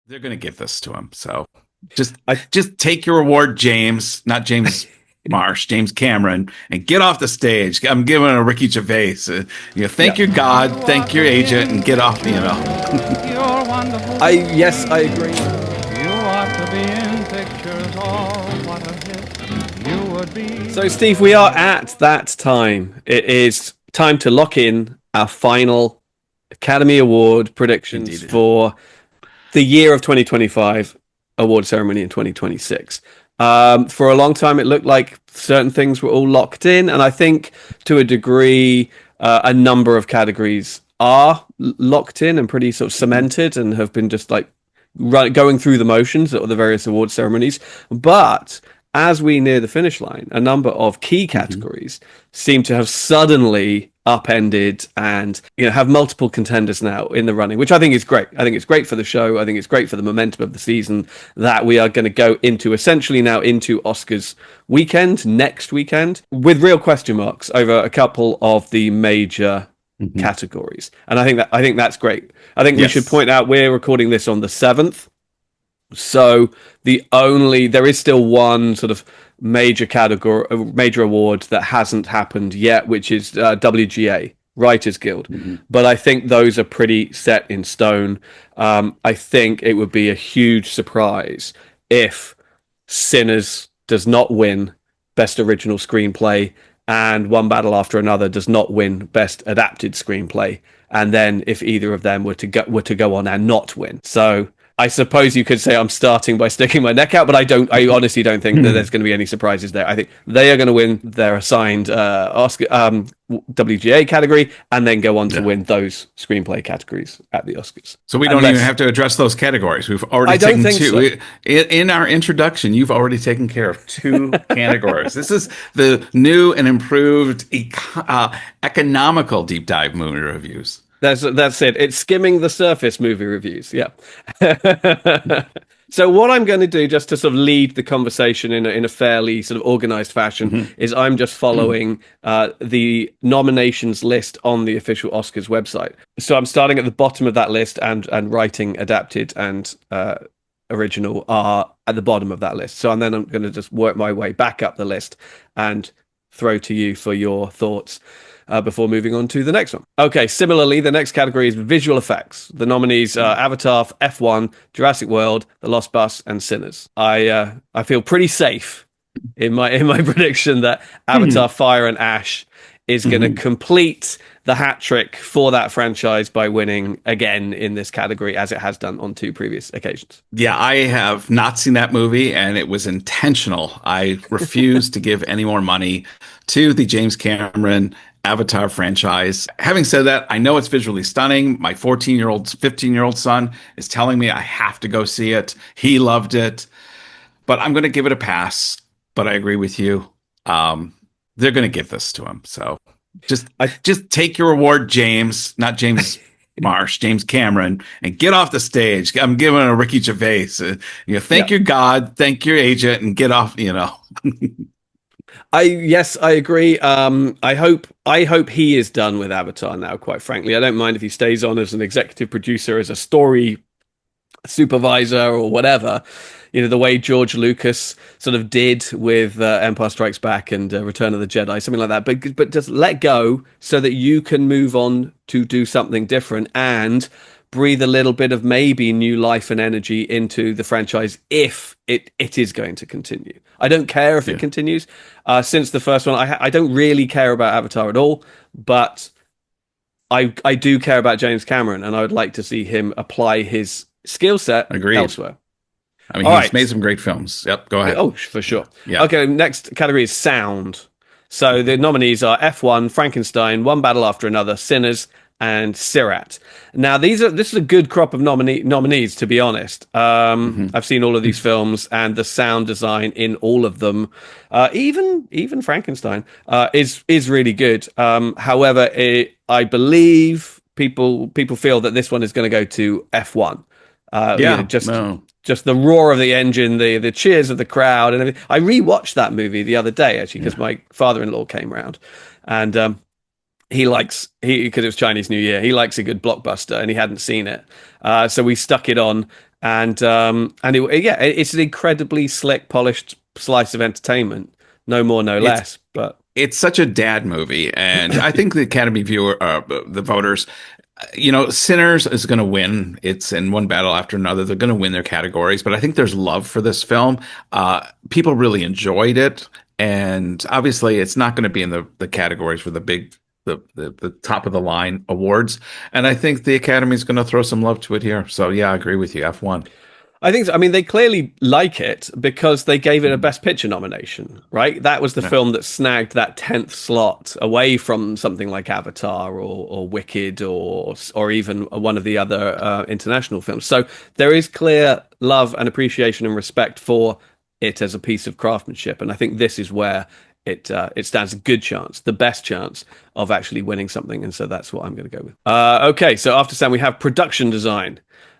They're going to give this to him. So just take your award, James, not James Marsh, James Cameron, and get off the stage. I'm giving it a Ricky Gervais. Thank Yeah. your God, thank your agent, and get off. You're wonderful. Yes, I agree. You ought to be in pictures. Oh, what a hit you would be. So, Steve, we are at that time. It is time to lock in our final Academy Award predictions Indeed. for the year of 2025 award ceremony in 2026. For a long time, it looked like certain things were all locked in, and I think to a degree, a number of categories are locked in and pretty sort of cemented and have been just like going through the motions at the various award ceremonies. But as we near the finish line, a number of key categories seem to have suddenly upended and have multiple contenders now in the running, which I think is great. I think it's great for the show. I think it's great for the momentum of the season that we are going to go into essentially now into Oscars weekend, next weekend, with real question marks over a couple of the major categories. And I think that's great. I think we should point out we're recording this on the 7th. So there is still one sort of major category, major award that hasn't happened yet, which is WGA, Writers Guild. But I think those are pretty set in stone. I think it would be a huge surprise if Sinners does not win Best Original Screenplay and One Battle After Another does not win Best Adapted Screenplay. And then if either of them were to go on and not win. So I suppose you could say I'm starting by sticking my neck out, but I honestly don't think that there's going to be any surprises there. I think they are going to win their assigned Oscar WGA category and then go on to win those screenplay categories at the Oscars. So we don't even have to address those categories. We've already taken two. So. In our introduction, you've already taken care of two categories. This is the new and improved economical deep dive movie reviews. That's it. It's skimming the surface movie reviews. Yeah. So what I'm going to do, just to sort of lead the conversation in a fairly sort of organized fashion, is I'm just following the nominations list on the official Oscars website. So I'm starting at the bottom of that list, and writing, adapted, and original are at the bottom of that list. So and then I'm going to just work my way back up the list and throw to you for your thoughts. Before moving on to the next one. Okay, similarly, the next category is visual effects. The nominees are Avatar, F1, Jurassic World, The Lost Bus, and Sinners. I feel pretty safe in my prediction that Avatar, Fire and Ash is going to complete the hat trick for that franchise by winning again in this category, as it has done on two previous occasions. Yeah, I have not seen that movie, and it was intentional. I refuse to give any more money to the James Cameron Avatar franchise. Having said that, I know it's visually stunning. My 14-year-old, 15-year-old son is telling me I have to go see it. He loved it, but I'm going to give it a pass. But I agree with you. They're going to give this to him. So just take your award, James, not James Marsh, James Cameron, and get off the stage. I'm giving it a Ricky Gervais. Thank your God, thank your agent, and get off. I agree. I hope he is done with Avatar now, quite frankly. I don't mind if he stays on as an executive producer, as a story supervisor or whatever, the way George Lucas sort of did with Empire Strikes Back and Return of the Jedi, something like that. But just let go so that you can move on to do something different and breathe a little bit of maybe new life and energy into the franchise if it is going to continue. I don't care if it continues. Since the first one, I don't really care about Avatar at all, but I do care about James Cameron, and I would like to see him apply his skill set elsewhere. I mean, he's made some great films. Yep, go ahead. Oh, for sure. Yeah. Okay, next category is sound. So the nominees are F1, Frankenstein, One Battle After Another, Sinners, and Sirat. Now, this is a good crop of nominees, to be honest. I've seen all of these films, and the sound design in all of them, even Frankenstein, is really good. However, I believe people feel that this one is going to go to F1. Just the roar of the engine, the cheers of the crowd, and everything. I rewatched that movie the other day, actually, because my father-in-law came round, and because it was Chinese New Year. He likes a good blockbuster, and he hadn't seen it, so we stuck it on, and it's an incredibly slick, polished slice of entertainment. No more, no It's less. But it's such a dad movie, and I think the Academy viewer, the voters, Sinners is going to win. It's in one battle after another. They're going to win their categories, but I think there's love for this film. People really enjoyed it, and obviously, it's not going to be in the categories for the big, the top of the line awards. And I think the Academy is going to throw some love to it here. So yeah, I agree with you. F1. I think so. I mean, they clearly like it because they gave it a Best Picture nomination, right? That was the Yeah. film that snagged that 10th slot away from something like Avatar or Wicked or even one of the other international films. So there is clear love and appreciation and respect for it as a piece of craftsmanship, and I think this is where it stands a good chance, the best chance of actually winning something, and so that's what I'm going to go with. Okay, so after Sam, we have production design.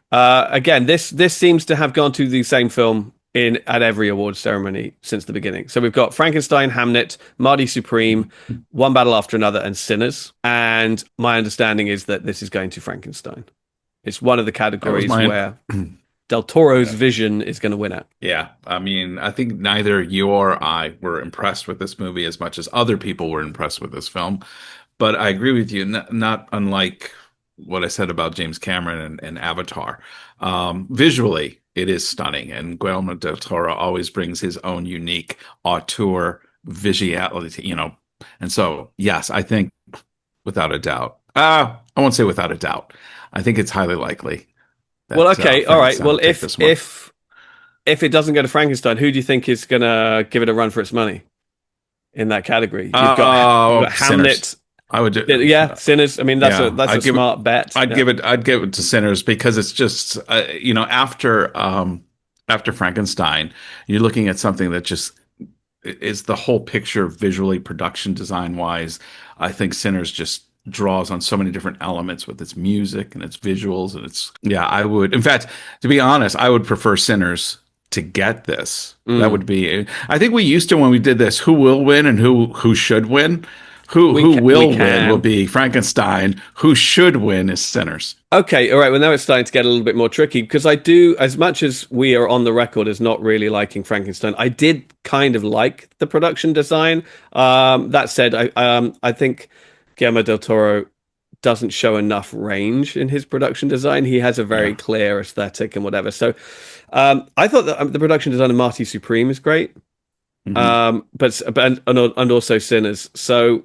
Again, this seems to have gone to the same film at every awards ceremony since the beginning. So we've got Frankenstein, Hamnet, Marty Supreme, One Battle After Another, and Sinners. And my understanding is that this is going to Frankenstein. It's one of the categories where Del Toro's vision is going to win it. Yeah, I mean, I think neither you or I were impressed with this movie as much as other people were impressed with this film. But I agree with you, not unlike what I said about James Cameron and Avatar. Visually, it is stunning, and Guillermo del Toro always brings his own unique auteur visuality, And so, yes, I think without a doubt. I won't say without a doubt. I think it's highly likely that Well, okay, all right. Frankenstein Well, will take this one. if it doesn't go to Frankenstein, who do you think is going to give it a run for its money in that category? You've got Hamlet. Sinners. I would do. Yeah, Sinners. I mean, that's Yeah, a smart bet. I'd give it to Sinners because it's just after Frankenstein, you're looking at something that just is the whole picture visually, production design wise. I think Sinners just draws on so many different elements with its music and its visuals, and I would, in fact, to be honest, I would prefer Sinners to get this. That would be, I think we used to, when we did this, who will win and who should win. Who will win will be Frankenstein. Who should win is Sinners. Okay, all right. Well, now it's starting to get a little bit more tricky because I do, as much as we are on the record as not really liking Frankenstein, I did kind of like the production design. That said, I think Guillermo del Toro doesn't show enough range in his production design. He has a very clear aesthetic and whatever. So I thought that the production design of Marty Supreme is great. But and also Sinners. So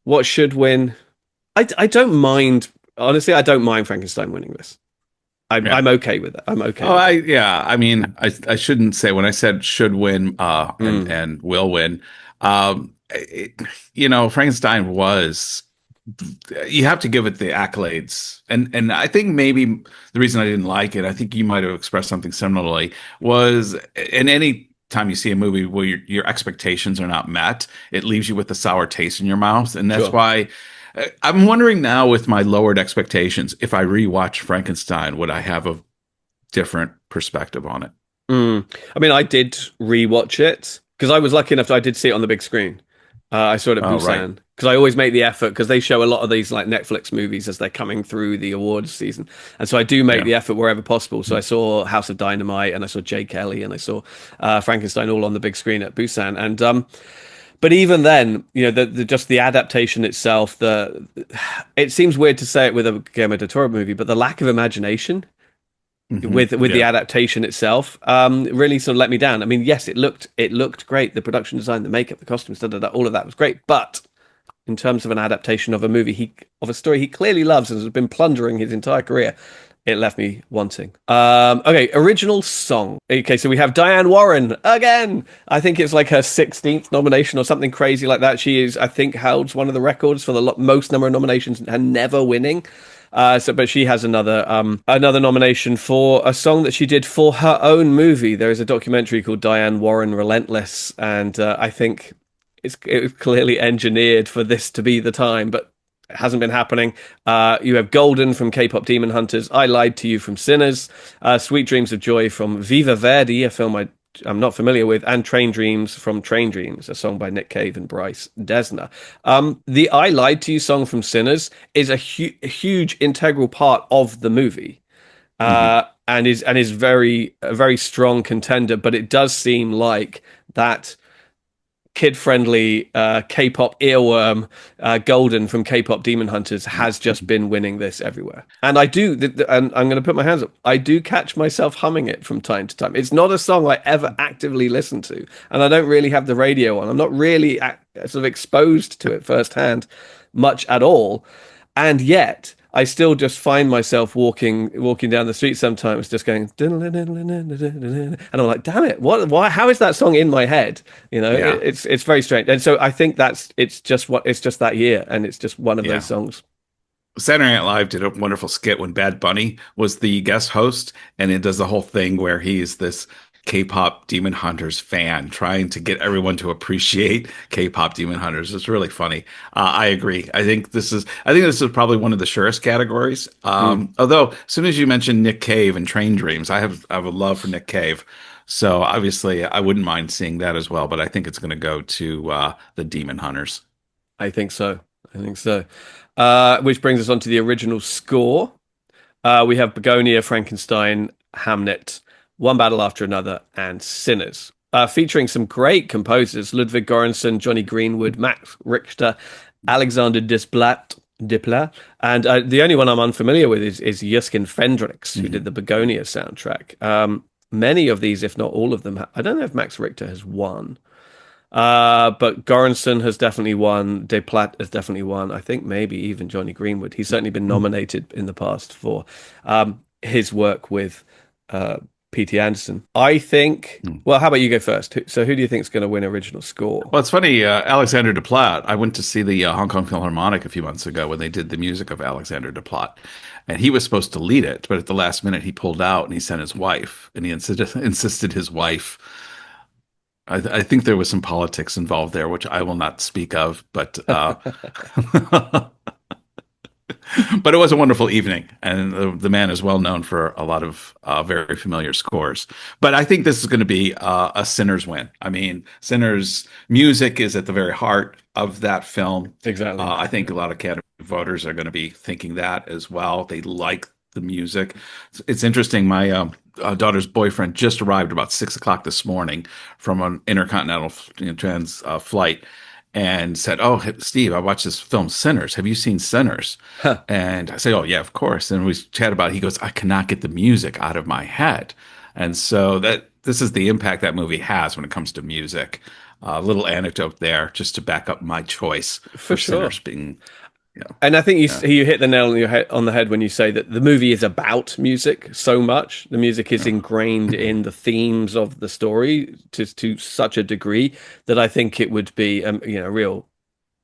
what should win? I don't mind. Honestly, I don't mind Frankenstein winning this. I'm okay with it. I'm okay. I mean, I shouldn't say when I said should win and will win. Frankenstein was. You have to give it the accolades, and I think maybe the reason I didn't like it, I think you might have expressed something similarly, was in any time you see a movie where your expectations are not met, it leaves you with a sour taste in your mouth. And that's why I'm wondering now, with my lowered expectations, if I rewatch Frankenstein, would I have a different perspective on it? I mean, I did rewatch it because I was lucky enough that I did see it on the big screen. I saw it at Busan because I always make the effort because they show a lot of these like Netflix movies as they're coming through the awards season, and so I do make the effort wherever possible. So I saw House of Dynamite and I saw Jay Kelly and I saw Frankenstein all on the big screen at Busan, and but even then, just the adaptation itself, it seems weird to say it with a Guillermo del Toro movie, but the lack of imagination with the adaptation itself really sort of let me down. I mean, yes, it looked great. The production design, the makeup, the costumes, all of that was great. But in terms of an adaptation of a movie, of a story he clearly loves and has been plundering his entire career, it left me wanting. Okay, original song. Okay, so we have Diane Warren again. I think it's like her 16th nomination or something crazy like that. She is, I think, holds one of the records for the most number of nominations and never winning. But she has another nomination for a song that she did for her own movie. There is a documentary called Diane Warren Relentless, and I think it was clearly engineered for this to be the time, but it hasn't been happening. You have Golden from K-pop Demon Hunters, I Lied to You from Sinners, Sweet Dreams of Joy from Viva Verdi, a film I I'm not familiar with, and Train Dreams from Train Dreams, a song by Nick Cave and Bryce Desner. The I Lied to You song from Sinners is a huge integral part of the movie, Mhm. and is a very strong contender. But it does seem like that kid-friendly K-pop earworm, Golden from K-pop Demon Hunters, has just been winning this everywhere. And I do, and I'm going to put my hands up. I do catch myself humming it from time to time. It's not a song I ever actively listen to, and I don't really have the radio on. I'm not really sort of exposed to it firsthand, much at all, and yet I still just find myself walking down the street sometimes, just going, and I'm like, damn it, what? Why? How is that song in my head? Yeah. It's very strange, and so I think it's just that year, and it's just one of those Yeah. songs. Saturday Night Live did a wonderful skit when Bad Bunny was the guest host, and it does the whole thing where he's this K-pop Demon Hunters fan trying to get everyone to appreciate K-pop Demon Hunters. It's really funny. I agree. I think this is probably one of the surest categories. Mm. Although, as soon as you mentioned Nick Cave and Train Dreams, I have a love for Nick Cave. So obviously, I wouldn't mind seeing that as well. But I think it's going to go to the Demon Hunters. I think so. I think so. Which brings us on to the original score. We have Begonia, Frankenstein, Hamnet, One Battle After Another, and Sinners. Featuring some great composers: Ludwig Göransson, Johnny Greenwood, Max Richter, Alexander Desplat, and the only one I'm unfamiliar with is Jurgen Fendrix, who did Mhm. the Begonia soundtrack. Many of these, if not all of them, I don't know if Max Richter has won. But Göransson has definitely won. Desplat has definitely won. I think maybe even Johnny Greenwood. He's certainly been nominated in the past for his work with P.T. Anderson. I think. Mhm. Well, how about you go first? So, who do you think is going to win original score? Well, it's funny, Alexander Desplat. I went to see the Hong Kong Philharmonic a few months ago when they did the music of Alexander Desplat, and he was supposed to lead it, but at the last minute he pulled out and he sent his wife, and he insisted his wife. I think there was some politics involved there, which I will not speak of, but but it was a wonderful evening, and the man is well known for a lot of very familiar scores. But I think this is going to be a Sinners win. I mean, Sinners music is at the very heart of that film. Exactly. I think a lot of Academy voters are going to be thinking that as well. They like the music. It's interesting. My daughter's boyfriend just arrived about 6 o'clock this morning from an intercontinental trans flight and said, "Oh, Steve, I watched this film, Sinners. Have you seen Sinners?" Huh. And I said, "Oh, yeah, of course." And we chat about it. He goes, "I cannot get the music out of my head." And so that this is the impact that movie has when it comes to music. A little anecdote there just to back up my choice For for sure. Sinners being, you know, And I think yeah, you hit the nail on the head when you say that the movie is about music so much. The music is yeah. ingrained in the themes of the story to such a degree that I think it would be a real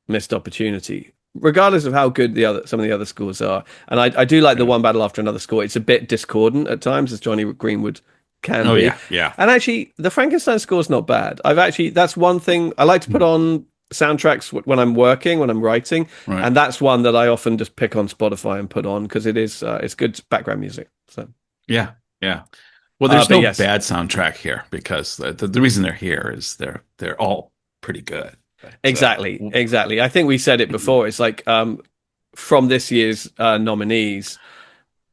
missed opportunity, regardless of how good some of the other scores are. And I do like the Yeah. One Battle After Another score. It's a bit discordant at times, as Johnny Greenwood can Oh be. yeah, yeah. And actually, the Frankenstein score is not bad. That's one thing I like to put Mm. on soundtracks when I'm working, when I'm writing, Right. and that's one that I often just pick on Spotify and put on because it's good background music. So, Yeah, yeah. Well, there's but no yes, bad soundtrack here because the reason they're here is they're all pretty good. But exactly. I think we said it before. It's like from this year's nominees,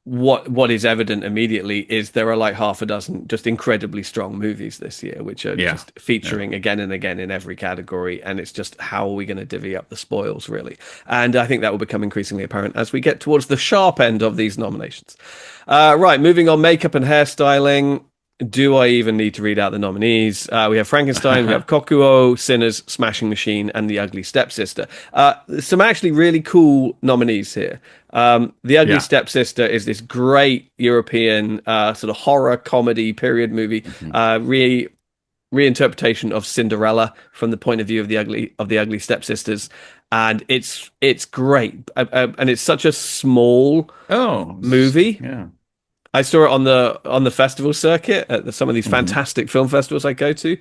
what is evident immediately is there are like half a dozen just incredibly strong movies this year, which are yeah, just yeah. featuring again and again in every category. And it's just how are we going to divvy up the spoils, really? And I think that will become increasingly apparent as we get towards the sharp end of these nominations. Right, moving on, makeup and hairstyling. Do I even need to read out the nominees? We have Frankenstein, we have Kokuo, Sinners, Smashing Machine, and The Ugly Stepsister. Some actually really cool nominees here. The Ugly Yeah. Stepsister is this great European sort of horror comedy period movie, Mhm. reinterpretation of Cinderella from the point of view of the ugly stepsisters, and it's great, and it's such a small Oh, movie. yeah. I saw it on the festival circuit at some of these Hmm. fantastic film festivals I go to.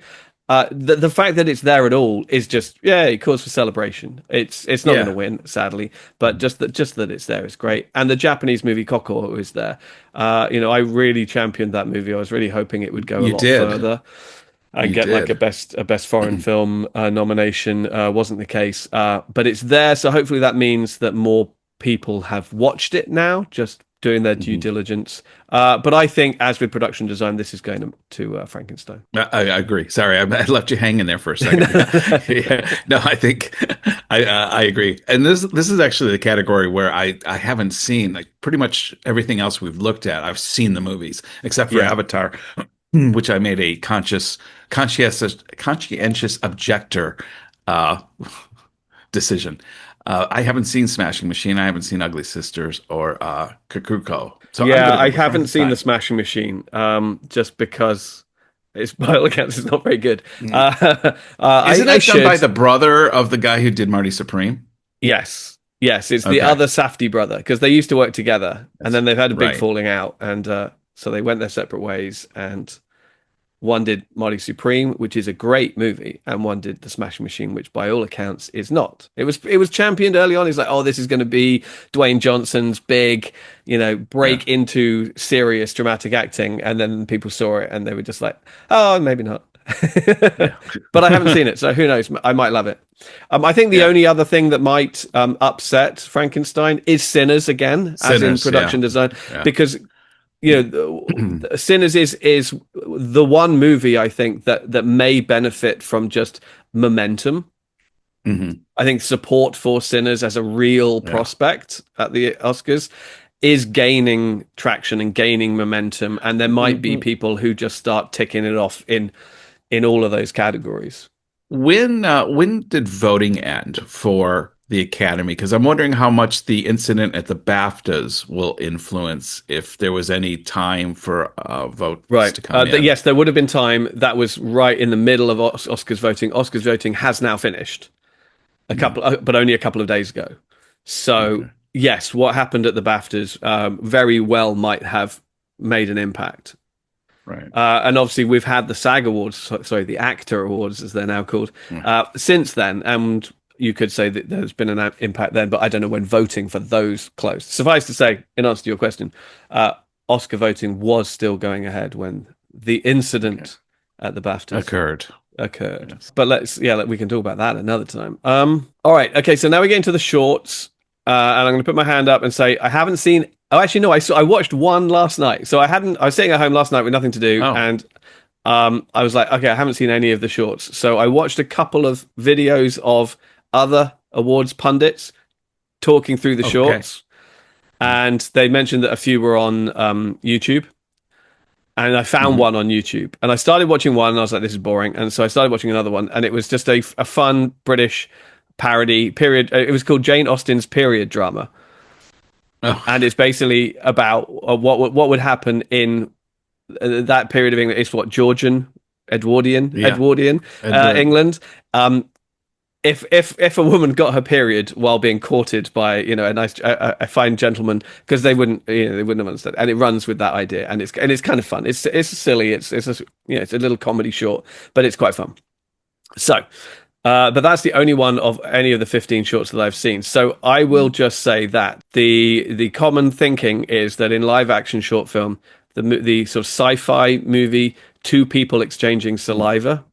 The fact that it's there at all is just cause for celebration. It's not going to Yeah. win, sadly, but just that it's there is great. And the Japanese movie Kokoro is there. I really championed that movie. I was really hoping it would go a You lot did. further. and You get like did. a best foreign film nomination. Wasn't the case, but it's there. So hopefully that means that more people have watched it now, just doing their due Mhm. diligence. But I think, as with production design, this is going to Frankenstein. I agree. Sorry, I left you hanging there for a second. Yeah. No, I think I agree. And this is actually the category where I haven't seen like pretty much everything else we've looked at. I've seen the movies except for Yeah, Avatar, which I made a conscientious objector uh, decision. I haven't seen Smashing Machine. I haven't seen Ugly Sisters or Kakuko. So I'm yeah. going to go I with haven't seen the Frankenstein. Smashing Machine, just because it's by all accounts it's not very good. Mm. Isn't I that done by should. the brother of the guy who did Marty Supreme? Yes. Yes, it's the Okay. other Safdie brother because they used to work together and That's then they've had a big right. falling out and so they went their separate ways and one did Marty Supreme, which is a great movie, and one did The Smashing Machine, which by all accounts is not. It was championed early on. He's like, oh, this is going to be Dwayne Johnson's big, Yeah. break into serious dramatic acting, and then people saw it and they were just like, oh, maybe not. Yeah. But I haven't seen it, so who knows? I might love it. I think the Yeah. only other thing that might upset Frankenstein is Sinners again, as in Sinners. Yeah. production design, Yeah. because Sinners is the one movie I think that may benefit from just momentum. Hmm. I think support for Sinners as a real Yeah. prospect at the Oscars is gaining traction and gaining momentum, and there might be people who just start ticking it off in all of those categories. When did voting end for the Academy? Because I'm wondering how much the incident at the BAFTAs will influence if there was any time for votes Right. to come in. Yes, there would have been time. That was right in the middle of Oscars voting. Oscars voting has now finished. Mm, But only a couple of days ago. So okay. yes, what happened at the BAFTAs very well might have made an impact. Right. And obviously, we've had the SAG Awards, sorry, the ACTR Awards, as they're now called, Mm, since then. And you could say that there's been an impact then, but I don't know when voting for those closed. Suffice to say, in answer to your question, uh, Oscar voting was still going ahead when the okay. incident at the BAFTAs Occurred. occurred. Yes. But we can talk about that another time. All right, okay. So now we get into the shorts, and I'm going to put my hand up and say I haven't seen. Oh, actually, no. I watched one last night. So I hadn't. I was sitting at home last night with nothing to do, Oh, and I was like, okay, I haven't seen any of the shorts. So I watched a couple of videos of other awards pundits talking through the okay. shorts, and they mentioned that a few were on YouTube. And I found Hmm. one on YouTube, and I started watching one, and I was like, "This is boring." And so I started watching another one, and it was just a fun British parody period. It was called Jane Austen's period drama, Oh, and it's basically about what would happen in that period of England. It's what Georgian, yeah. Edwardian Edward. England. Um, if a woman got her period while being courted by a nice a fine gentleman, because they wouldn't have understood, and it runs with that idea, and it's kind of fun. It's silly. It's a little comedy short, but it's quite fun. So, but that's the only one of any of the 15 shorts that I've seen. So I will just say that the common thinking is that in live action short film, the sort of sci-fi movie, two people exchanging saliva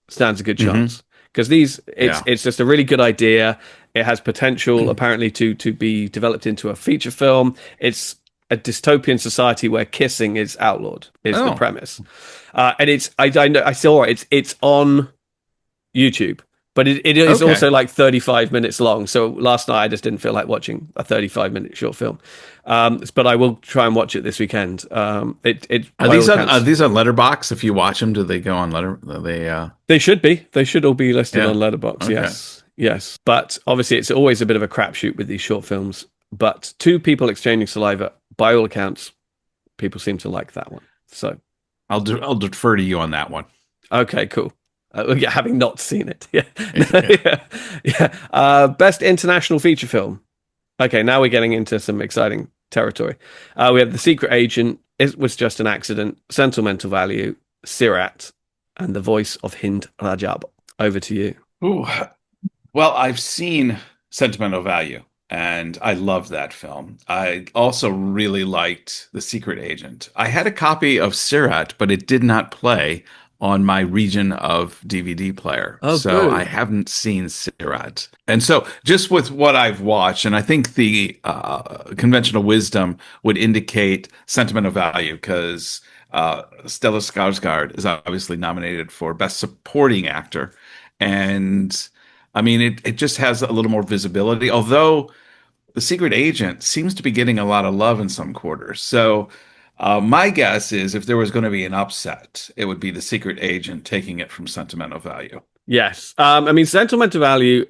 stands a good Hmm. chance because it's Yeah. it's just a really good idea. It has potential apparently to be developed into a feature film. It's a dystopian society where kissing is outlawed is the Oh, premise, and I know I saw it's on YouTube, but it is okay. also like 35 minutes long. So last night I just didn't feel like watching a 35-minute short film, but I will try and watch it this weekend. It Are by all these on accounts Letterbox? If you watch them, do they go on Letter? Are they they should be. They should all be listed on yeah. Letterboxd. Okay. Yes, yes. But obviously, it's always a bit of a crapshoot with these short films. But two people exchanging saliva, by all accounts, people seem to like that one. So, I'll defer to you on that one. okay, cool. Yeah, having not seen it, yeah, Yeah. yeah, yeah. Best international feature film. Okay, now we're getting into some exciting territory. We have The Secret Agent. It was just an accident. Sentimental Value, Sirat, and The Voice of Hind Rajab. Over to you. Ooh. Well, I've seen Sentimental Value, and I love that film. I also really liked The Secret Agent. I had a copy of Sirat, but it did not play on my region of DVD player. Oh, So I good. haven't seen Sirat. And so just with what I've watched, and I think the conventional wisdom would indicate sentimental value because Stellan Skarsgård is obviously nominated for Best Supporting Actor. And I mean, it just has a little more visibility, although the secret agent seems to be getting a lot of love in some quarters. So, my guess is if there was going to be an upset, it would be the secret agent taking it from sentimental value. Yes. I mean, sentimental value,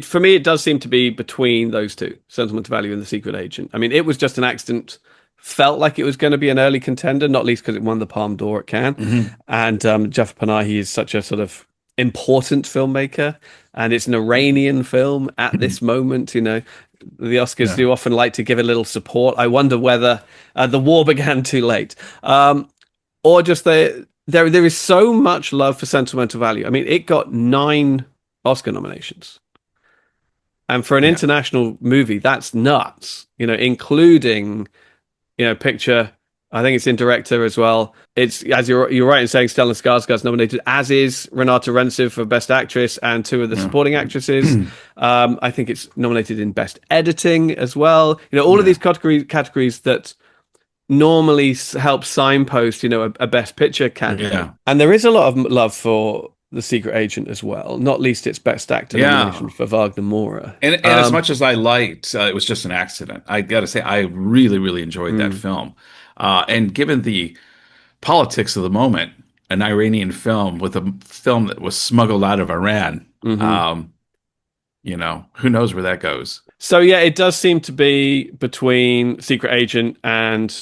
for me, it does seem to be between those two, sentimental value and the secret agent. I mean, it was just an accident. Felt like it was going to be an early contender, not least because it won the Palme d'Or at Cannes. Hmm. And Jafar Panahi is such a sort of important filmmaker, and it's an Iranian film at this moment. The Oscars Yeah. do often like to give a little support. I wonder whether the war began too late, or just there is so much love for sentimental value. I mean, it got 9 Oscar nominations, and for an Yeah. international movie, that's nuts. Including picture. I think it's in director as well. It's as you're right in saying Stellan Skarsgård's nominated, as is Renata Rensiv for Best Actress and 2 of the Yeah. supporting actresses. I think it's nominated in Best Editing as well. All of Yeah. these categories that normally help signpost, a Best Picture candidate. Yeah. And there is a lot of love for The Secret Agent as well. Not least its Best Actor nomination Yeah. for Wagner Moura. And as much as I liked, it was just an accident. I got to say, I really, really enjoyed that Mm, film. And given the politics of the moment, an Iranian film with a film that was smuggled out of Iran, mhm. um, who knows where that goes? So yeah, it does seem to be between Secret Agent and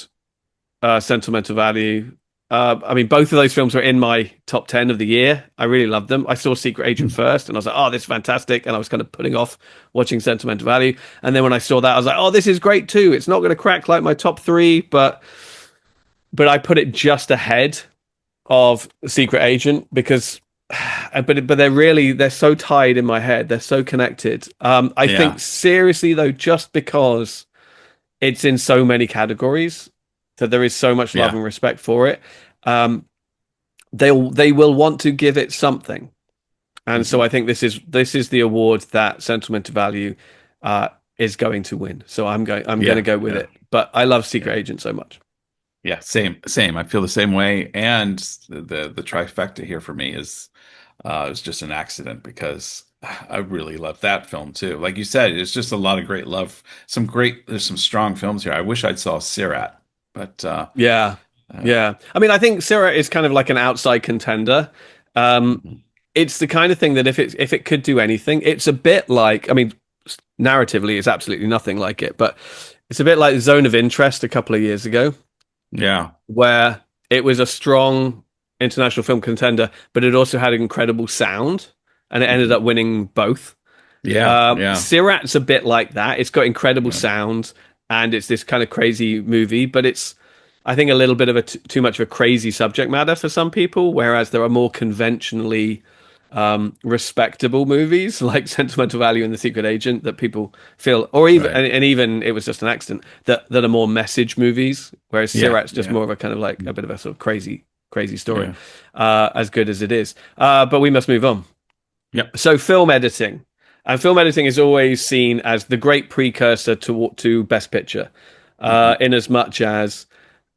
Sentimental Value. I mean, both of those films were in my top 10 of the year. I really loved them. I saw Secret Agent first, and I was like, "Oh, this is fantastic!" And I was kind of putting off watching Sentimental Value. And then when I saw that, I was like, "Oh, this is great too." It's not going to crack like my top three, but I put it just ahead of Secret Agent because but they're so tied in my head. They're so connected. I think Yeah. seriously though, just because it's in so many categories, that there is so much love Yeah. and respect for it. Um, they will want to give it something, and so Mhm. I think this is the award that Sentimental Value is going to win. So I'm going to Yeah. go with Yeah. it. But I love Secret Yeah. Agent so much. Yeah. Same. I feel the same way. And the trifecta here for me is it was just an accident because I really love that film too. Like you said, it's just a lot of great love. There's some strong films here. I wish I'd saw Sirat, but Yeah, uh, yeah. I mean, I think Syrah is kind of like an outside contender. Um, mhm. it's the kind of thing that if it could do anything, it's a bit like, I mean, narratively, it's absolutely nothing like it, but it's a bit like Zone of Interest a couple of years ago, Yeah. where it was a strong international film contender, but it also had incredible sound, and it ended Mhm. up winning both. Yeah. Yeah. Sirat's a bit like that. It's got incredible Yeah. sound, and it's this kind of crazy movie, but it's, I think, a little bit of too much of a crazy subject matter for some people. Whereas there are more conventionally respectable movies like Sentimental Value and The Secret Agent that people feel, or even Right. and even It Was Just an Accident, that are more message movies. Whereas Yeah. Sirat's just Yeah. more of a kind of like a bit of a sort of crazy story, Yeah. as good as it is. But we must move on. Yep. So film editing. And film editing is always seen as the great precursor to Best Picture, Hmm. in as much as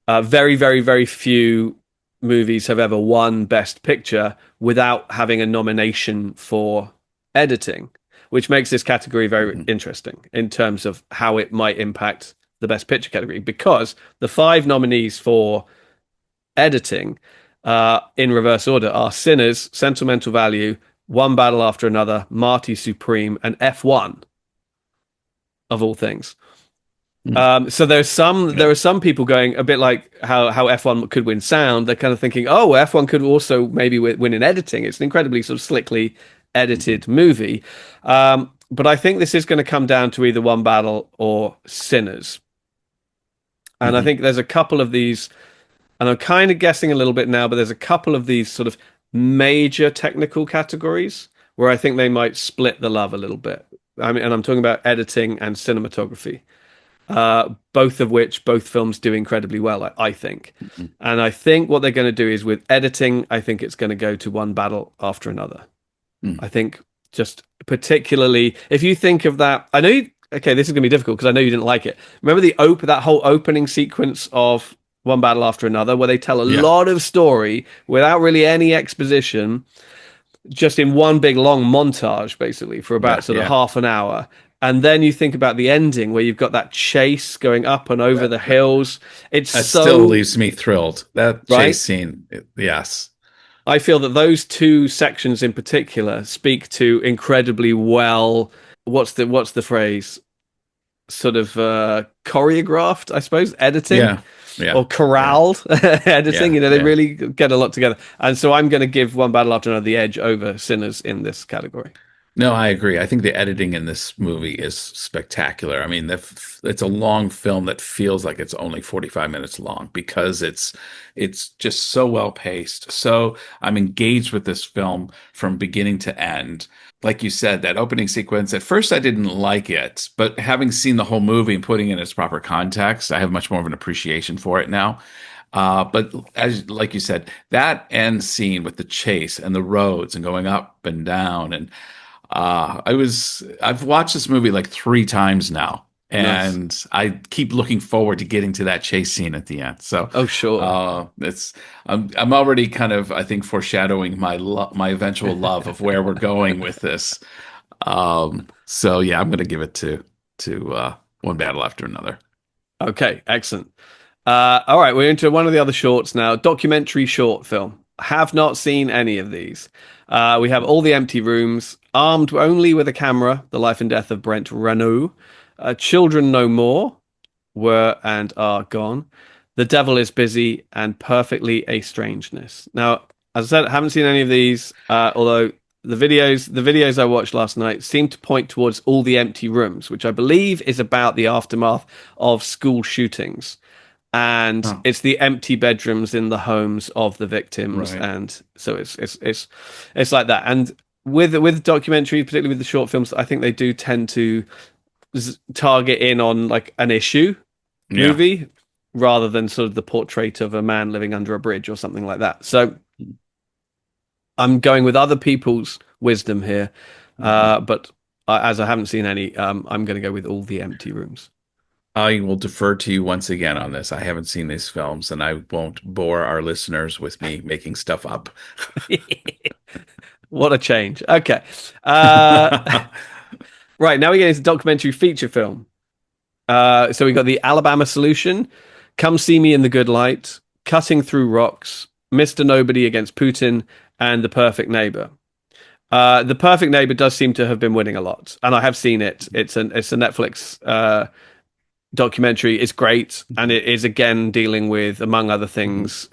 very, very, very few movies have ever won Best Picture without having a nomination for editing, which makes this category very Hmm. interesting in terms of how it might impact the Best Picture category. Because the 5 nominees for editing, in reverse order, are Sinners, Sentimental Value, One Battle After Another, Marty Supreme, and F1 of all things. So there Yeah. are some people going a bit like how F1 could win sound. They're kind of thinking, oh, well, F1 could also maybe win in editing. It's an incredibly sort of slickly Hmm. edited movie. But I think this is going to come down to either One Battle or Sinners. And I Hmm. think there's a couple of these, and I'm kind of guessing a little bit now, but there's a couple of these sort of major technical categories where I think they might split the love a little bit. I mean, and I'm talking about editing and cinematography. both films do incredibly well, I think. Mhm. And I think what they're going to do is with editing, I think it's going to go to one battle after another. Mm. I think just particularly if you think of that, I know you, okay, this is going to be difficult because I know you didn't like it. Remember that whole opening sequence of One Battle After Another, where they tell a Yeah. lot of story without really any exposition, just in one big long montage, basically for about Yeah. sort of Yeah. half an hour. And then you think about the ending where you've got that chase going up and over That, the hills. It's that still so leaves me thrilled. That chase right. scene, yes. I feel that those two sections in particular speak to incredibly well. What's the phrase? Sort of choreographed, I suppose, editing Yeah. Yeah. or Yeah. corralled editing. Yeah. You know, they Yeah. really get a lot together. And so I'm going to give One Battle After Another the edge over Sinners in this category. No, I agree. I think the editing in this movie is spectacular. I mean, it's a long film that feels like it's only 45 minutes long because it's just so well paced. So I'm engaged with this film from beginning to end. Like you said, that opening sequence, at first I didn't like it, but having seen the whole movie and putting it in its proper context, I have much more of an appreciation for it now. But as like you said, that end scene with the chase and the roads and going up and down and I've watched this movie like three times now, Nice. and I keep looking forward to getting to that chase scene at the end. So, Oh, sure. it's I'm already kind of I think foreshadowing my eventual love of where we're going with this. So yeah, I'm going to give it to One Battle After Another. Okay, excellent. All right, we're into one of the other shorts now. Documentary short film. Have not seen any of these. We have All the Empty Rooms, Armed Only with a Camera, The Life and Death of Brent Renault, Children No More, Were and Are Gone, The Devil is Busy, and Perfectly a Strangeness. Now, as I said, I haven't seen any of these, although the videos I watched last night seem to point towards All the Empty Rooms, which I believe is about the aftermath of school shootings, and Oh, it's the empty bedrooms in the homes of the victims, right. and so it's like that. And with documentaries, particularly with the short films, I think they do tend to target in on like an issue Yeah. movie rather than sort of the portrait of a man living under a bridge or something like that. So I'm going with other people's wisdom here, Mhm. but as I haven't seen any, I'm going to go with All the Empty Rooms. I will defer to you once again on this. I haven't seen these films, and I won't bore our listeners with me making stuff up. What a change. Okay. Uh, right, now we get into documentary feature film. So we got The Alabama Solution, Come See Me in the Good Light, Cutting Through Rocks, Mr. Nobody Against Putin, and The Perfect Neighbor. The Perfect Neighbor does seem to have been winning a lot, and I have seen it. It's a Netflix documentary. It's great, and it is again dealing with, among other Mhm. things,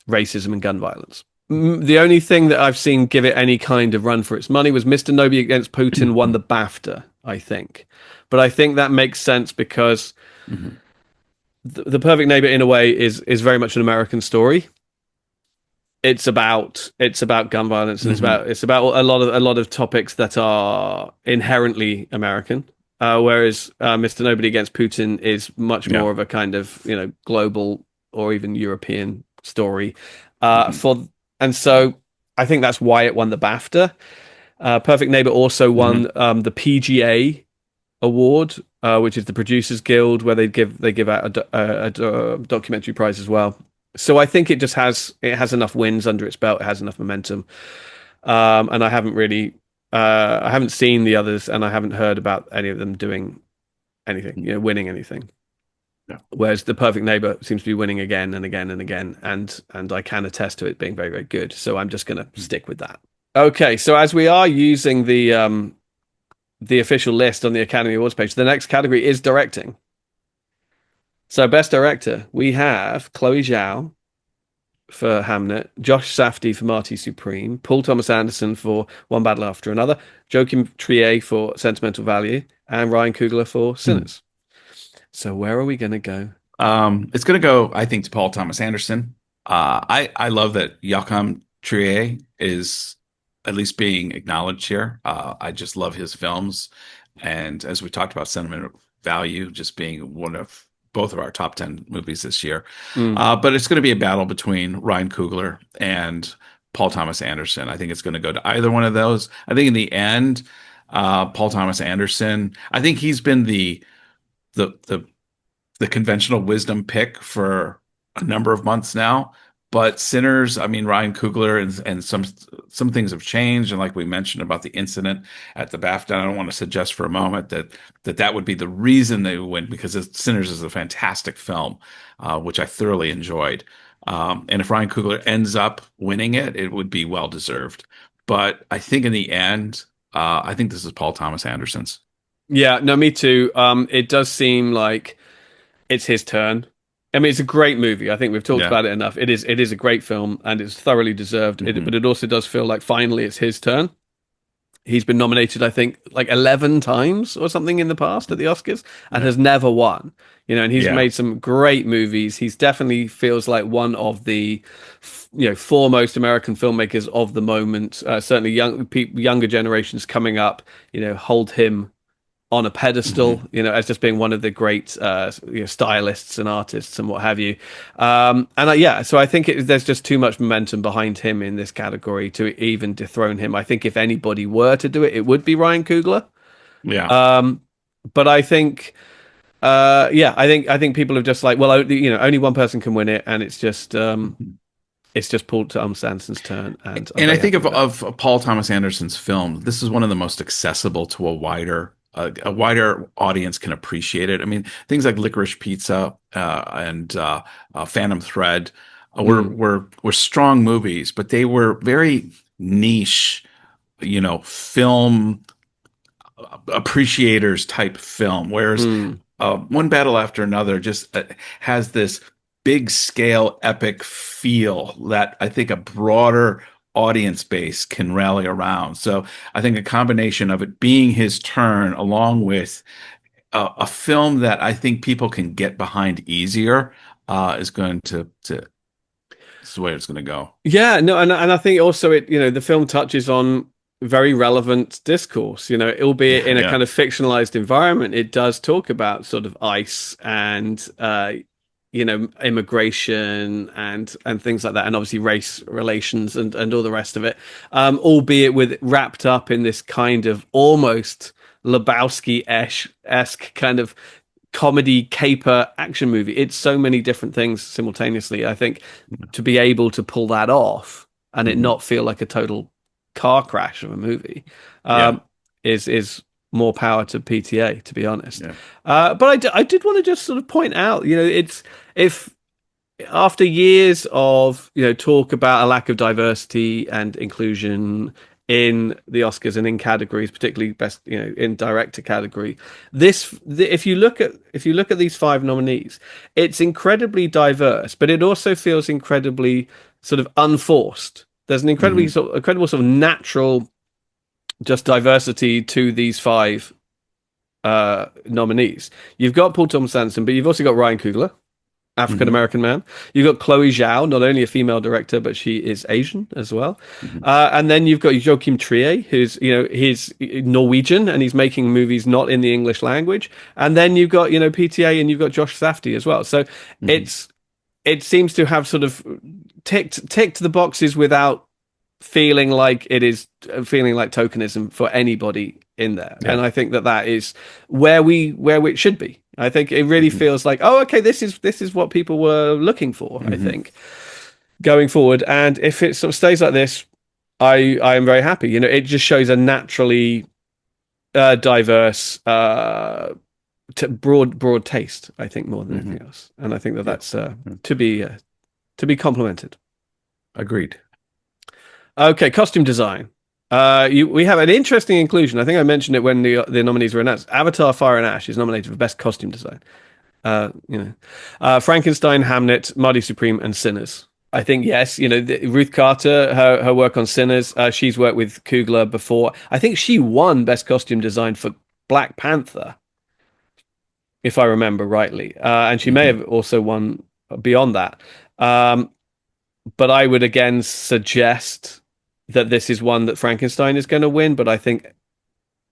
racism and gun violence. The only thing that I've seen give it any kind of run for its money was Mr. Nobody Against Putin won the BAFTA, I think, but I think that makes sense because Mhm. the Perfect Neighbor, in a way, is very much an American story. It's about gun violence, and it's Mhm. about it's about a lot of topics that are inherently American. Whereas Mr. Nobody Against Putin is much Yeah. more of a kind of global or even European story. Mhm. For and so I think that's why it won the BAFTA. Perfect Neighbor also won Mhm. the PGA award, which is the Producers Guild, where they give out a documentary prize as well. So I think it has enough wins under its belt. It has enough momentum, and I haven't seen the others, and I haven't heard about any of them doing anything, winning anything. Yeah. Whereas the Perfect Neighbor seems to be winning again and again and again, and I can attest to it being very very good. So I'm just going to Mhm. stick with that. Okay, so as we are using the official list on the Academy Awards page, the next category is directing. So best director, we have Chloe Zhao for Hamnet, Josh Safdie for Marty Supreme, Paul Thomas Anderson for One Battle After Another, Joachim Trier for Sentimental Value, and Ryan Coogler for Mhm. Sinners. So where are we going to go? It's going to go, I think, to Paul Thomas Anderson. I love that Joachim Trier is at least being acknowledged here. I just love his films, and as we talked about, value, just being one of both of our top 10 movies this year. Mm. But it's going to be a battle between Ryan Coogler and Paul Thomas Anderson. I think it's going to go to either one of those. I think in the end, Paul Thomas Anderson, I think he's been the the the conventional wisdom pick for a number of months now. But Sinners, I mean, Ryan Coogler and some things have changed. And like we mentioned about the incident at the BAFTA, I don't want to suggest for a moment that would be the reason they would win, because Sinners is a fantastic film, which I thoroughly enjoyed. And if Ryan Coogler ends up winning it, it would be well deserved. But I think in the end, I think this is Paul Thomas Anderson's. Yeah, no, me too. It does seem like it's his turn. I mean, it's a great movie. I think we've talked Yeah. about it enough. It is a great film and it's thoroughly deserved. Hmm. But it also does feel like finally it's his turn. He's been nominated, I think, like 11 times or something in the past at the Oscars and Yeah. has never won. And he's Yeah. made some great movies. He's definitely feels like one of the, foremost American filmmakers of the moment. Certainly, younger generations coming up, hold him on a pedestal, Hmm. as just being one of the great stylists and artists and what have you. Yeah, so I think there's just too much momentum behind him in this category to even dethrone him. I think if anybody were to do it, it would be Ryan Coogler. Yeah. Um, but I think, yeah, I think people have just like, well, only one person can win it, and it's just Paul Thomas Anderson's turn, and I'm And I very think happy with that. of Paul Thomas Anderson's film. This is one of the most accessible to a wider audience can appreciate it. I mean, things like Licorice Pizza and Phantom Thread Mm, were strong movies, but they were very niche, film appreciators type film. Whereas mm, One Battle After Another just has this big scale epic feel that I think a broader audience base can rally around. So I think a combination of it being his turn along with a film that I think people can get behind easier is going to is the way it's going to go. Yeah, no, and I think also the film touches on very relevant discourse, albeit Yeah, in a yeah. kind of fictionalized environment. It does talk about sort of ICE and immigration and things like that, and obviously race relations and all the rest of it. Albeit with wrapped up in this kind of almost Lebowski-esque kind of comedy caper action movie. It's so many different things simultaneously. I think to be able to pull that off and it Mhm. not feel like a total car crash of a movie Yeah, um, is more power to PTA, to be honest. yeah. But I did want to just sort of point out, it's if after years of talk about a lack of diversity and inclusion in the Oscars and in categories, particularly best in director category, if you look at these five nominees, it's incredibly diverse, but it also feels incredibly sort of unforced. There's an Hmm. incredible sort of natural just diversity to these five nominees. You've got Paul Thomas Anderson, but you've also got Ryan Coogler, African Hmm. American man. You've got Chloe Zhao, not only a female director, but she is Asian as well. Hmm. And then you've got Joachim Trier, who's he's Norwegian and he's making movies not in the English language. And then you've got PTA and you've got Josh Safdie as well. So Hmm. it seems to have sort of ticked the boxes without feeling like tokenism for anybody in there. And Yeah. I think that is where it should be. I think it really Hmm. feels like, oh, okay, this is what people were looking for, I Hmm. think, going forward. And if it sort of stays like this, I am very happy. It just shows a naturally diverse broad taste, I think, more than Hmm. anything else. And I think that Yeah. that's to be complimented. Agreed. Okay, costume design. We have an interesting inclusion. I think I mentioned it when the nominees were announced. Avatar: Fire and Ash is nominated for best costume design. Frankenstein, Hamnet, Marty Supreme, and Sinners. I think yes. Ruth Carter, her work on Sinners. She's worked with Coogler before. I think she won best costume design for Black Panther, if I remember rightly, and she may Hmm. have also won beyond that. Um, but I would again suggest that this is one that Frankenstein is going to win. But I think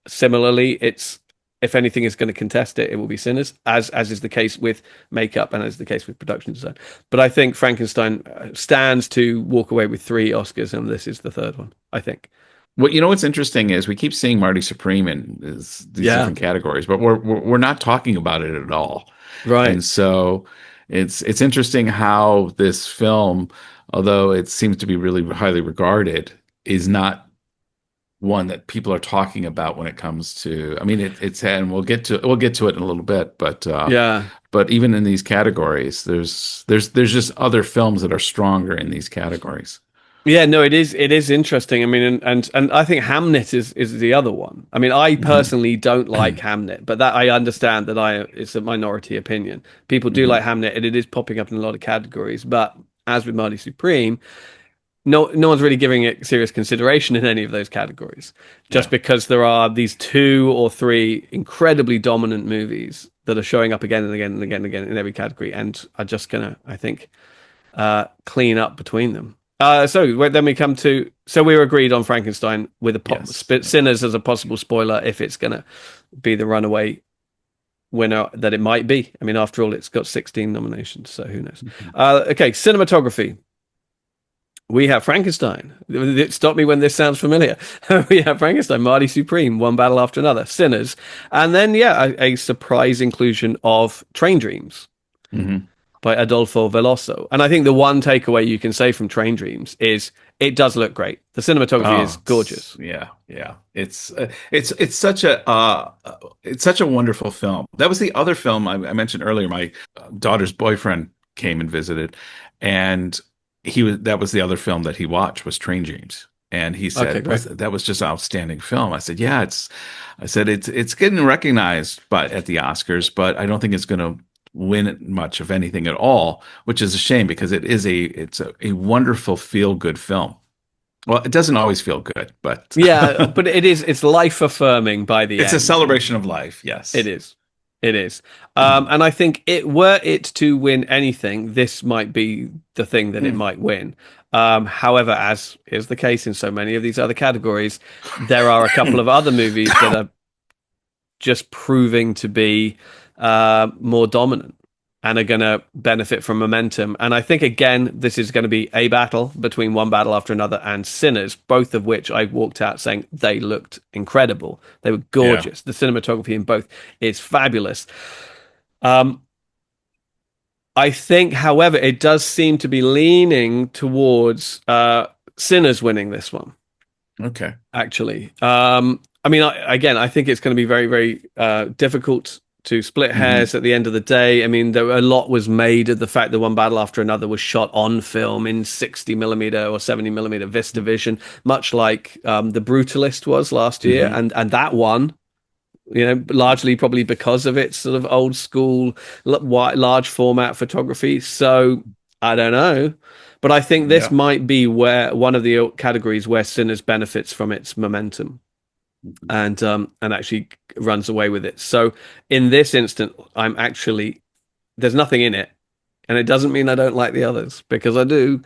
similarly, it's if anything is going to contest it, it will be Sinners, as is the case with makeup and as the case with production design. But I think Frankenstein stands to walk away with 3 Oscars, and this is the third one, I think. What you know what's interesting is we keep seeing Marty Supreme in these Yeah, different categories, but we're not talking about it at all. right. And so it's interesting how this film, although it seems to be really highly regarded, is not one that people are talking about when it comes to. I mean, it's and we'll get to it in a little bit, Yeah. but even in these categories, there's just other films that are stronger in these categories. Yeah, no, it is interesting. I mean, and I think Hamnet is the other one. I mean, I Hmm. personally don't like Hamnet, but that I understand that I it's a minority opinion. People do like Hmm. Hamnet, and it is popping up in a lot of categories. But as with Marty Supreme, no one's really giving it serious consideration in any of those categories, just Yeah. because there are these 2 or 3 incredibly dominant movies that are showing up again and again and again and again in every category, and are just gonna, I think, clean up between them. Then we come to, so we were agreed on Frankenstein with Yes. Sinners as a possible spoiler if it's going to be the runaway winner that it might be. I mean, after all, it's got 16 nominations, so who knows? Mhm. Okay, cinematography. We have Frankenstein. Stop me when this sounds familiar. We have Frankenstein, Marty Supreme, One Battle After Another, Sinners, and then a surprise inclusion of Train Dreams Mhm. by Adolfo Veloso. And I think the one takeaway you can say from Train Dreams is it does look great. The cinematography is gorgeous. Yeah, yeah. It's such a wonderful film. That was the other film I mentioned earlier. My daughter's boyfriend came and visited, and that was the other film that he watched was Train Dreams. And he Okay, said, great. that was just an outstanding film. I said, yeah, I said, it's getting recognized at the Oscars, but I don't think it's going to win much of anything at all, which is a shame because it's a wonderful feel good film. Well, it doesn't always feel good, but Yeah, but it's life affirming by the it's a end. celebration of life. It Yes. is. It is. And I think were it to win anything, this might be the thing that it Mm. might win. However, as is the case in so many of these other categories, there are a couple of other movies that are just proving to be more dominant and are going to benefit from momentum. And I think, again, this is going to be a battle between One Battle After Another and Sinners, both of which I walked out saying they looked incredible. They were Yeah. gorgeous. The cinematography in both is fabulous. Um, I think, however, it does seem to be leaning towards Sinners winning this one, Okay. actually. I mean, again, I think it's going to be very, very difficult to split Hmm. hairs at the end of the day. I mean, a lot was made of the fact that One Battle After Another was shot on film in 60 millimeter or 70 millimeter Vista Vision, much like The Brutalist was last year, Hmm. and that won. Largely probably because of its sort of old school, large format photography. So I don't know, but I think this Yeah. might be where one of the categories where Sinners benefits from its momentum Mhm. and actually runs away with it. So in this instant, I'm actually there's nothing in it, and it doesn't mean I don't like the others because I do.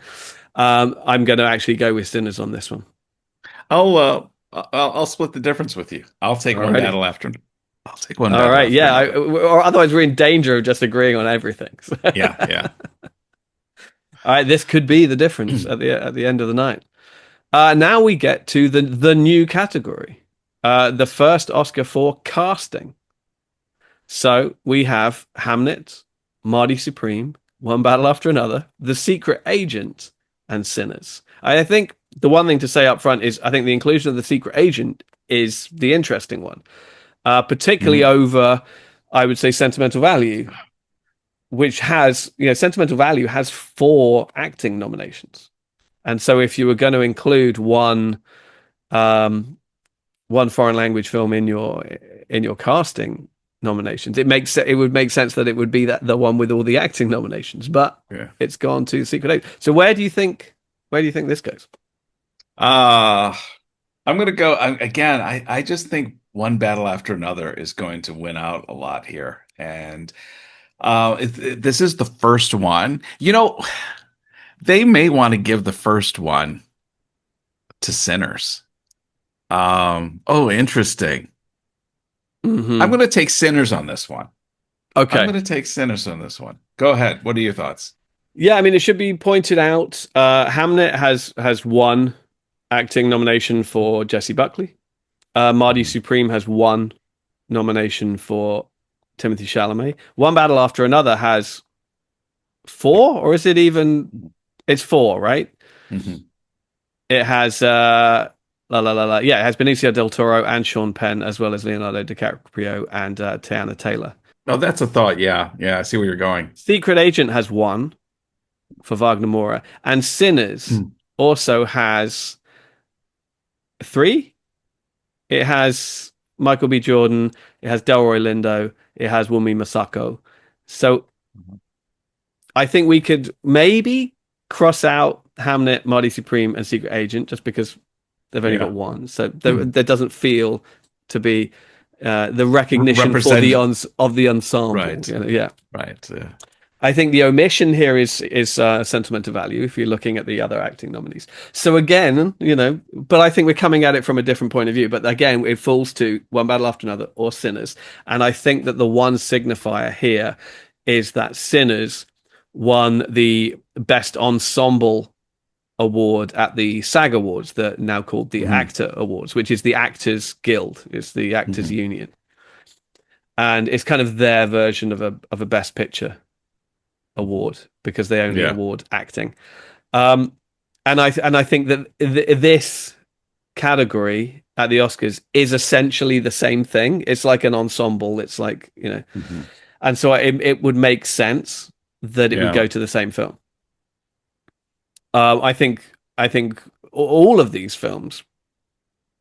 I'm going to actually go with Sinners on this one. I'll split the difference with you. Alrighty. I'll take one All battle right. after Yeah. another. Or otherwise, we're in danger of just agreeing on everything. Yeah, yeah. All right. This could be the difference at the end of the night. Now we get to the new category, the first Oscar for casting. So we have Hamnet, Marty Supreme, One Battle After Another, The Secret Agent, and Sinners. I think the one thing to say up front is I think the inclusion of The Secret Agent is the interesting one, particularly Mhm. over, I would say, Sentimental Value, which has, Sentimental Value has 4 acting nominations. And so if you were going to include um, one foreign language film in your casting nominations, it would make sense that it would be the one with all the acting nominations, but Yeah. it's gone to Secret Eight. So where do you think this goes? Uh, I'm gonna go again. I just think one battle after another is going to win out a lot here, and this is the first one. They may want to give the first one to Sinners. Oh, interesting. I'm Hmm. going to take Sinners on this one. I'm Okay. going to take Sinners on this one. Go ahead. What are your thoughts? Yeah, I mean, it should be pointed out. Hamnet has one acting nomination for Jesse Buckley. Marty Mhm. Supreme has one nomination for Timothy Chalamet. One Battle After Another has four, or is it even? It's four, right? Mhm. It has la la la la. Yeah, it has Benicio del Toro and Sean Penn, as well as Leonardo DiCaprio and Tiana Taylor. Oh, that's a thought. Yeah. Yeah. I see where you're going. Secret Agent has one for Wagner Moura, and Sinners Mm. also has three. It has Michael B. Jordan. It has Delroy Lindo. It has Wunmi Masako. So I think we could maybe cross out Hamnet, Marty Supreme, and Secret Agent just because they've only got Yeah. one. So Mm. there doesn't feel to be the recognition for Represent. of the ensemble. Right. You know, yeah. Right. I think the omission here is sentimental value if you're looking at the other acting nominees. So again, but I think we're coming at it from a different point of view. But again, it falls to One Battle After Another or Sinners, and I think that the one signifier here is that Sinners won the Best Ensemble award at the SAG Awards, that now called the Hmm. Actor Awards, which is the Actors Guild, it's the Actors Hmm. Union, and it's kind of their version of a Best Picture award because they only Yeah. award acting. Um, and I think that this category at the Oscars is essentially the same thing. It's like an ensemble. It's like Hmm. and so it would make sense that it would Yeah. go to the same film. I think all of these films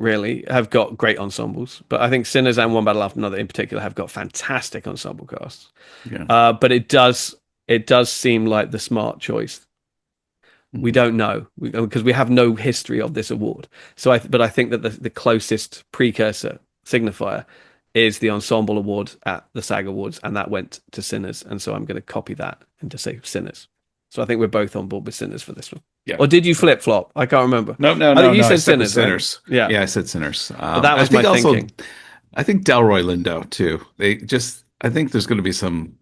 really have got great ensembles, but I think Sinners and One Battle After Another in particular have got fantastic ensemble casts. Yeah. But it does seem like the smart choice. We Hmm. don't know because we have no history of this award. But I think that the closest precursor signifier is the ensemble award at the SAG Awards, and that went to Sinners. And so I'm going to copy that and just say Sinners. So I think we're both on board with Sinners for this one. Yeah. Or did you flip flop? I can't remember. No, no, I no, think you no. I said stuck with Sinners, right? Sinners. Yeah, Yeah, I said Sinners. but that I was my think also, thinking. I think Delroy Lindo too. I think there's going to be some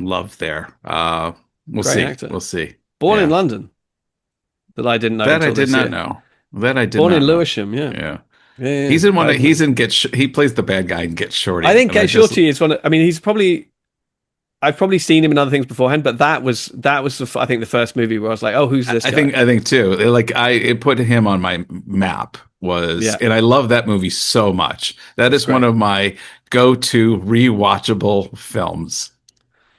love there. We'll Great see. actor. We'll see. Born in Yeah. London, that I didn't know That I until did this not year. know. That I did Born in not know. Lewisham, yeah. Yeah. Yeah, yeah, He's in one. yeah. He's in he plays the bad guy in Get I Shorty, think and I Get just Shorty is one. I mean, I've probably seen him in other things beforehand, but that was I think the first movie where I was like, oh, who's this I guy? think too. Like it put him on my map Yeah, and I love that movie so much. That it's is one great. of my go-to rewatchable films.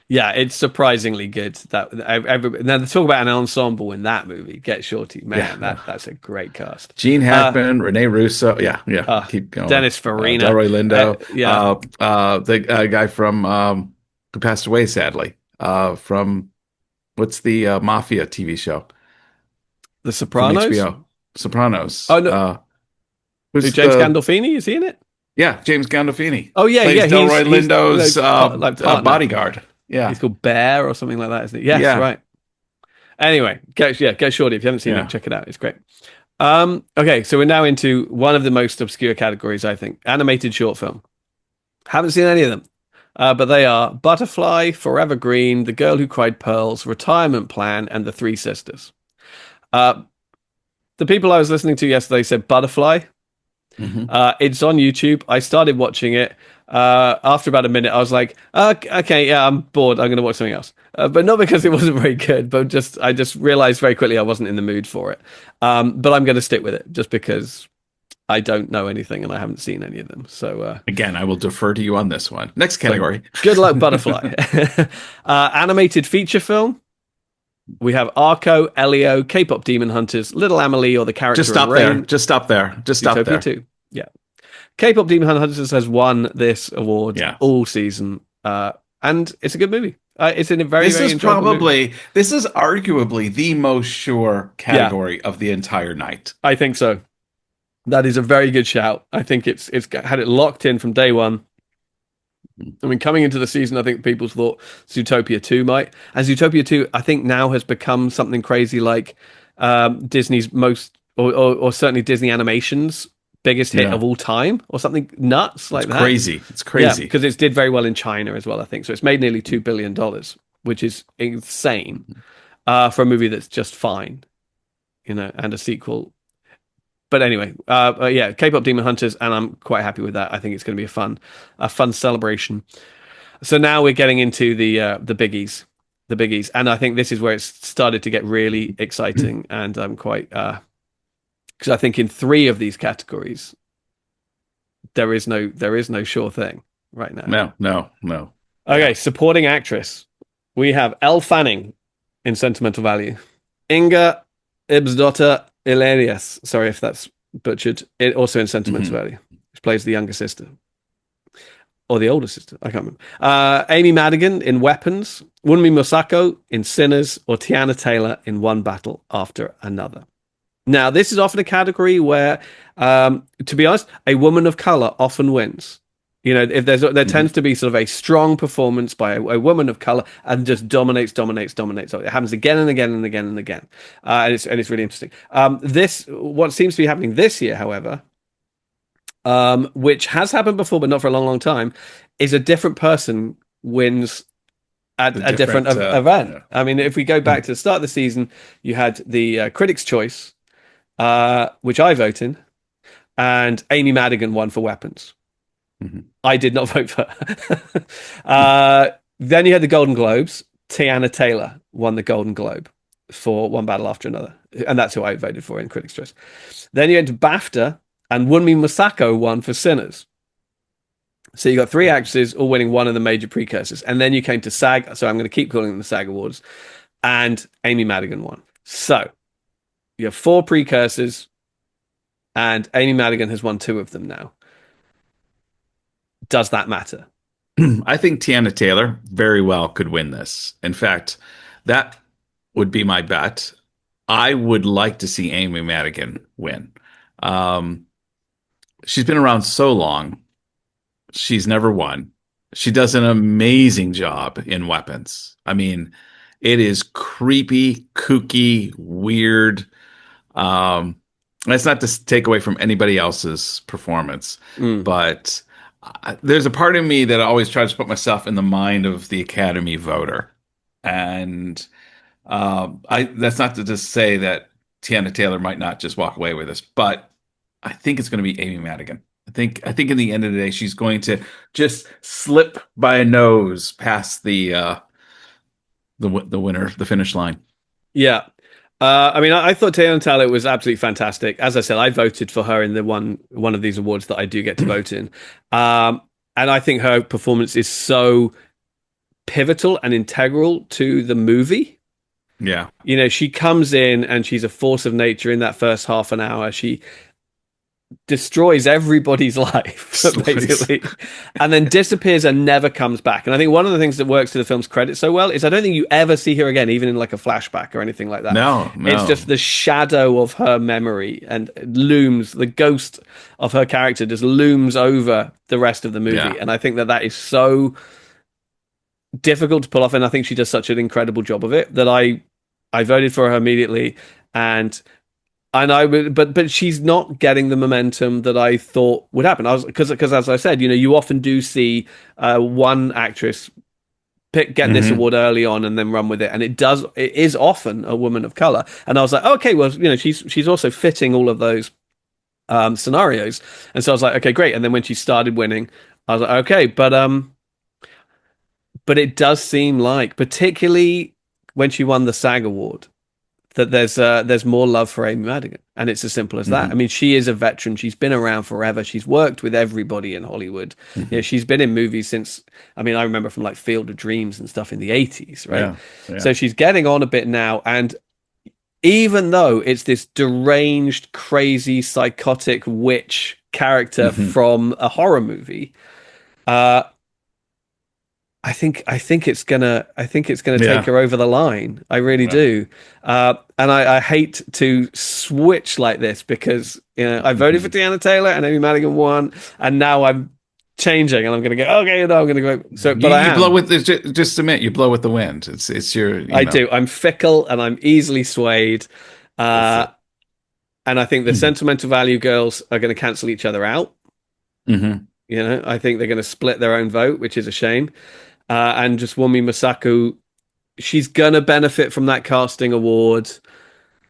Yeah, it's surprisingly good. Now to talk about an ensemble in that movie, Get Shorty, man, Yeah. that's a great cast. Gene Uh, Hackman, Rene Russo. Yeah, yeah. Keep going. Dennis Farina, Delroy Lindo. yeah, The guy from who passed away sadly. From what's the mafia TV show The from Sopranos. HBO? Sopranos. Oh no, Who's James the Gandolfini is he in it? Yeah, James Gandolfini Oh yeah, plays yeah, Delroy he's Lindo's like partner. bodyguard. Yeah, He's called Bear or something like that, isn't it? Yes, yeah, right. Anyway, Get Shorty. If you haven't seen it, yeah. check it out. It's great. Okay, so we're now into one of the most obscure categories, I think. Animated short film. Haven't seen any of them. But they are Butterfly, Forever Green, The Girl Who Cried Pearls, Retirement Plan, and The Three Sisters. Uh, the people I was listening to yesterday said Butterfly. Hmm. It's on YouTube. I started watching it. After about a minute, I was like, okay, yeah, I'm bored. I'm going to watch something else. But not because it wasn't very good, but I just realized very quickly I wasn't in the mood for it. But I'm going to stick with it just because I don't know anything and I haven't seen any of them. So Again, I will defer to you on this one. Next category. good luck, Butterfly. Animated feature film. We have Arco, Elio, K-pop Demon Hunters, Little Amelie, or the character Just stop in there. Rain. Just stop there. Just stop Zootopia there. 2. Yeah. K-pop Demon Hunters has won this award Yeah. all season, and it's a good movie. It's a very, This very is enjoyable movie. this is arguably the most sure category of the entire night. I think so. That is a very good shout. I think it's had it locked in from day one. I mean, coming into the season, I think people thought Zootopia 2 might. And Zootopia 2, I think now has become something crazy like Disney's most, or certainly Disney Animation's biggest hit Yeah. of all time or something nuts It's like that. crazy. It's Yeah, crazy. because it did very well in China as well, I think. So it's made nearly $2 billion, which is insane for a movie that's just fine, and a sequel. But anyway, yeah, K-pop Demon Hunters, and I'm quite happy with that. I think it's going to be a fun celebration. So now we're getting into the biggies, and I think this is where it's started to get really exciting, and I'm quite because I think in three of these categories there is no sure thing right now. No, no, no. Yeah. Okay, supporting actress. We have Elle Fanning in Sentimental Value. Inga Ibsdotter Ilerius. Sorry if that's butchered. It also in Sentimental Value. She plays the younger sister. Or the older sister. I can't remember. Amy Madigan in Weapons. Wunmi Mosako in Sinners. Or Tiana Taylor in One Battle After Another. Now, this is often a category where, to be honest, a woman of color often wins. If there tends to be sort of a strong performance by a woman of color and just dominates. So it happens again and again and again and again, and it's really interesting. What seems to be happening this year, however, which has happened before but not for a long, long time, is a different person wins at a different event. Yeah. I mean, if we go back to the start of the season, you had the Critics' Choice, which I vote in, and Amy Madigan won for Weapons. I did not vote for her. Then you had the Golden Globes. Tiana Taylor won the Golden Globe for One Battle After Another, and that's who I voted for in Critics' Choice. Then you had BAFTA, and Wunmi Mosako won for Sinners. So you got three actresses all winning one of the major precursors, and then you came to SAG. So I'm going to keep calling them the SAG Awards, and Amy Madigan won. So you have four precursors, and Amy Madigan has won two of them now. Does that matter? I think Tiana Taylor very well could win this. In fact, that would be my bet. I would like to see Amy Madigan win. She's been around so long. She's never won. She does an amazing job in Weapons. I mean, it is creepy, kooky, weird. That's not to take away from anybody else's performance, but there's a part of me that always tries to put myself in the mind of the Academy voter. And that's not to just say that Tiana Taylor might not just walk away with this, but I think it's going to be Amy Madigan. I think in the end of the day, she's going to just slip by a nose past the winner, the finish line. Yeah. I mean, I thought Tiana Taylor was absolutely fantastic. As I said, I voted for her in the one of these awards that I do get to vote in. And I think her performance is so pivotal and integral to the movie. Yeah. She comes in and she's a force of nature in that first half an hour. She destroys everybody's life, basically, and then disappears and never comes back. And I think one of the things that works to the film's credit so well is I don't think you ever see her again, even in like a flashback or anything like that. No. It's just the shadow of her memory and the ghost of her character just looms over the rest of the movie. Yeah. And I think that is so difficult to pull off. And I think she does such an incredible job of it that I voted for her immediately. And I would, but she's not getting the momentum that I thought would happen. Because as I said, you often do see one actress get this award early on and then run with it, and it is often a woman of color. And I was like, okay, well, she's also fitting all of those scenarios, and so I was like, okay, great. And then when she started winning, I was like, okay, but it does seem like, particularly when she won the SAG award, that there's more love for Amy Madigan, and it's as simple as that. I mean, she is a veteran. She's been around forever. She's worked with everybody in Hollywood. She's been in movies since. I mean, I remember from like Field of Dreams and stuff in the 80s, right? Yeah. So she's getting on a bit now, and even though it's this deranged, crazy, psychotic witch character from a horror movie, I think it's gonna take her over the line. I really do, and I hate to switch like this because I voted for Tiana Taylor and Amy Madigan won, and now I'm changing and I'm gonna go I'm gonna go. So, but I blow with just admit you blow with the wind. It's your. I do. I'm fickle and I'm easily swayed. And I think the Hmm. sentimental value girls are going to cancel each other out. Hmm. I think they're going to split their own vote, which is a shame. And just Wumi Masaku, she's going to benefit from that casting award.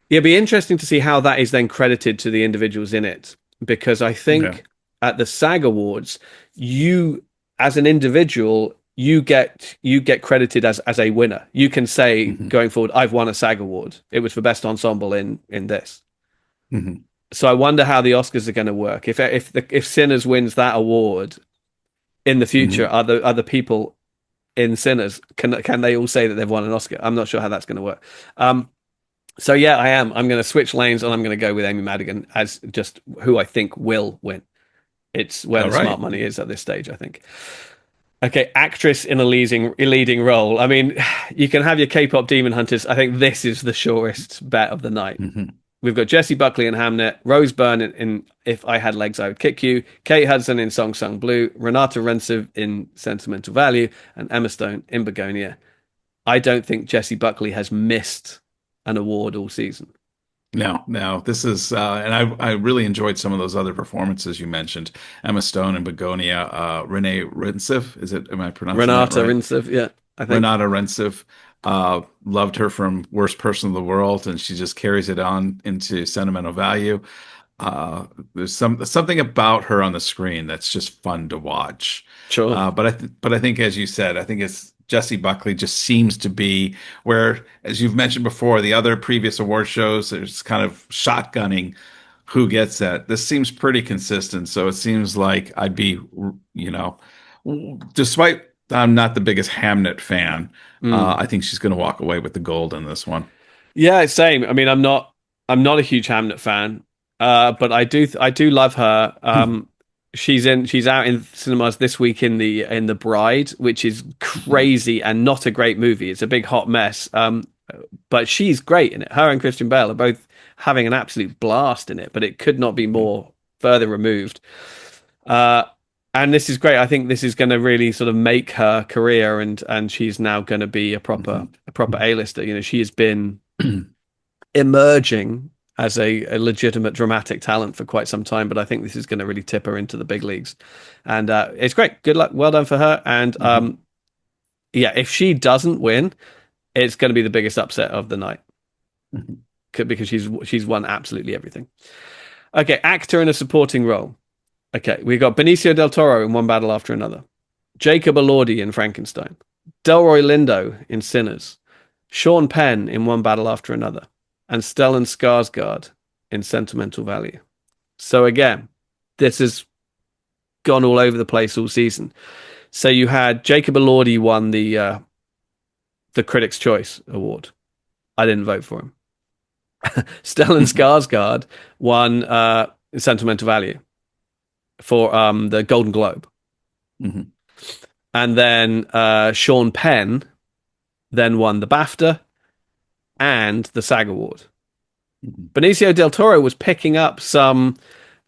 It'll be interesting to see how that is then credited to the individuals in it, because I Yeah. think at the SAG Awards, you as an individual, you get credited as a winner. You can say Hmm. going forward, I've won a SAG Award. It was for best ensemble in this. Hmm. So I wonder how the Oscars are going to work. If Sinners wins that award in the future, Hmm. other people in Sinners can they all say that they've won an Oscar? I'm not sure how that's going to work. Um, so yeah, I am. I'm going to switch lanes and I'm going to go with Amy Madigan as just who I think will win. It's where All the smart right. money is at this stage, I think. Okay, actress in a leading role. I mean, you can have your K-pop demon hunters. I think this is the surest bet of the night. Hmm. We've got Jessie Buckley in Hamnet, Rose Byrne in If I Had Legs, I Would Kick You, Kate Hudson in Song Sung Blue, Renata Renciv in Sentimental Value, and Emma Stone in Begonia. I don't think Jessie Buckley has missed an award all season. No, no, this is, and I really enjoyed some of those other performances you mentioned. Emma Stone and Begonia, Renee Renciv, is it, am I pronouncing that Renata right? Renciv, yeah, I think. Renata Renciv, loved her from Worst Person in the World, and she just carries it on into Sentimental Value. There's something about her on the screen that's just fun to watch. Sure. But I think, as you said, I think it's Jessie Buckley just seems to be where, as you've mentioned before, the other previous award shows, there's kind of shotgunning who gets that. This seems pretty consistent, so it seems like I'd be, you know, despite I'm not the biggest Hamnet fan, Mm. I think she's going to walk away with the gold in this one. Yeah, same. I mean, I'm not a huge Hamnet fan, but I do love her. She's out in cinemas this week in the Bride, which is crazy and not a great movie. It's a big hot mess. But she's great in it. Her and Christian Bale are both having an absolute blast in it, but it could not be more further removed. Uh, and this is great. I think this is going to really sort of make her career, and she's now going to be a proper Mhm. a proper A-lister. She has been emerging as a legitimate dramatic talent for quite some time, but I think this is going to really tip her into the big leagues, and it's great. Good luck, well done for her. And Mhm. yeah, if she doesn't win, it's going to be the biggest upset of the night Mhm. because she's won absolutely everything. Okay, actor in a supporting role. Okay, we got Benicio del Toro in One Battle After Another, Jacob Elordi in Frankenstein, Delroy Lindo in Sinners, Sean Penn in One Battle After Another, and Stellan Skarsgård in Sentimental Value. So again, this has gone all over the place all season. So you had Jacob Elordi won the Critics' Choice Award. I didn't vote for him. Stellan Mhm. Skarsgård won Sentimental Value for the Golden Globe, Mhm. and then Sean Penn then won the BAFTA and the SAG Award. Mhm. Benicio del Toro was picking up some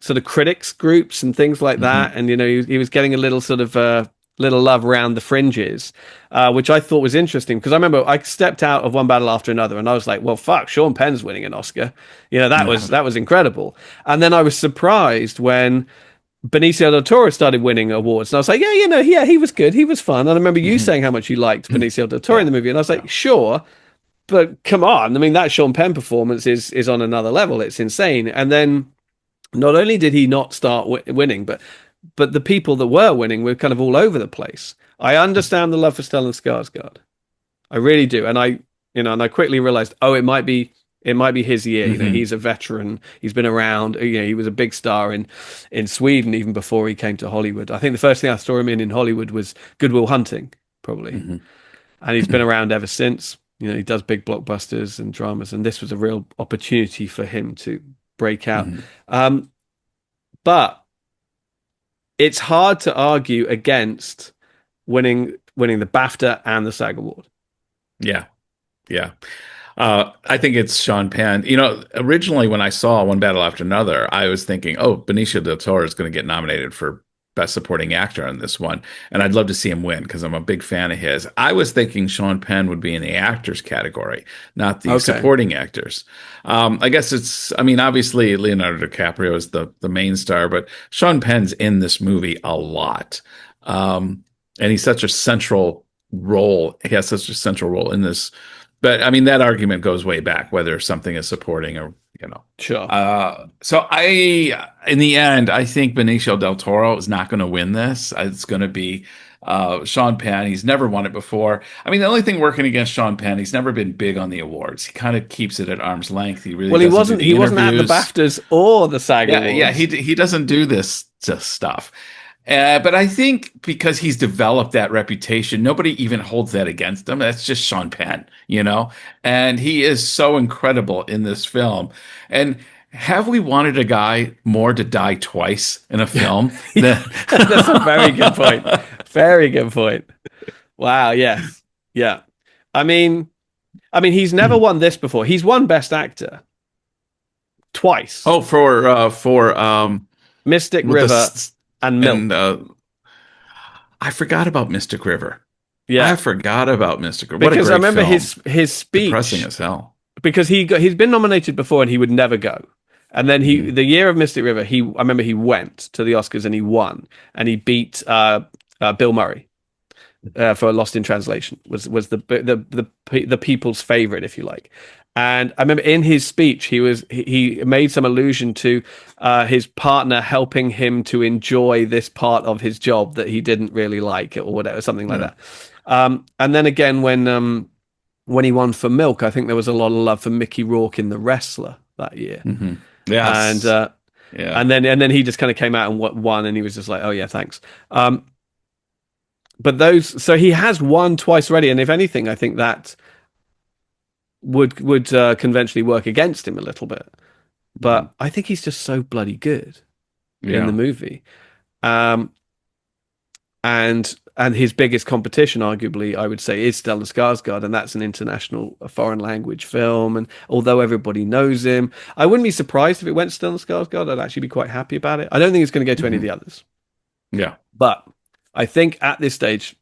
sort of critics groups and things like that, Mhm. and he was getting a little sort of little love around the fringes, which I thought was interesting because I remember I stepped out of One Battle After Another, and I was like, "Well, fuck, Sean Penn's winning an Oscar." That was Yeah. that was incredible. And then I was surprised when Benicio del Toro started winning awards, and I was like, "Yeah, he was good, he was fun." And I remember you Mhm. saying how much you liked Benicio del Toro in Yeah. the movie, and I was Yeah. like, "Sure." But come on, I mean that Sean Penn performance is on another level. It's insane. And then not only did he not start winning, but the people that were winning were kind of all over the place. I understand the love for Stellan Skarsgård. I really do, and I quickly realized, oh, it might be his year. Mhm. He's a veteran. He's been around. He was a big star in Sweden even before he came to Hollywood. I think the first thing I saw him in Hollywood was Good Will Hunting, probably, Mhm. and he's been around ever since. He does big blockbusters and dramas, and this was a real opportunity for him to break out. Mhm. Um, but it's hard to argue against winning the BAFTA and the SAG Award. Yeah. Yeah. I think it's Sean Penn. Originally when I saw One Battle After Another, I was thinking, oh, Benicio del Toro is going to get nominated for Best Supporting Actor on this one, and I'd love to see him win because I'm a big fan of his. I was thinking Sean Penn would be in the actors category, not the Okay. supporting actors. I guess I mean, obviously Leonardo DiCaprio is the main star, but Sean Penn's in this movie a lot. And he's such a central role. He has such a central role in this. But I mean, that argument goes way back, whether something is supporting or, you know. Sure. In the end, I think Benicio del Toro is not going to win this. It's going to be Sean Penn. He's never won it before. I mean, the only thing working against Sean Penn, he's never been big on the awards. He kind of keeps it at arm's length. He really Well, doesn't do the he wasn't at the interviews. BAFTAs or the SAG Yeah, Awards. he doesn't do this stuff. But I think because he's developed that reputation, nobody even holds that against him. That's just Sean Penn, you know? And he is so incredible in this film. And have we wanted a guy more to die twice in a film than That's a very good point. Very good point. Wow, yes. Yeah. I mean, he's never won this before. He's won Best Actor twice. oh for Mystic with River and Milk. and I forgot about Mystic River. Yeah. I forgot about Mystic River. What a Because I great remember film. his speech. Depressing as hell. Because he's been nominated before and he would never go. And then the year of Mystic River, I remember he went to the Oscars and he won and he beat Bill Murray for Lost in Translation. Was the people's favorite, if you like. And I remember in his speech he made some allusion to his partner helping him to enjoy this part of his job that he didn't really like or whatever, something like that. And then again when he won for Milk, I think there was a lot of love for Mickey Rourke in The Wrestler that year. Mm-hmm. Yes. And Yeah. and then he just kind of came out and won, and he was just like, oh yeah, thanks. But so he has won twice already, and if anything, I think that would conventionally work against him a little bit. But I think he's just so bloody good in the movie. And his biggest competition, arguably, I would say, is Stellan Skarsgård, and that's an international foreign language film. And although everybody knows him, I wouldn't be surprised if it went Stellan Skarsgård. I'd actually be quite happy about it. I don't think it's going to go to any of the others. Yeah. But I think at this stage,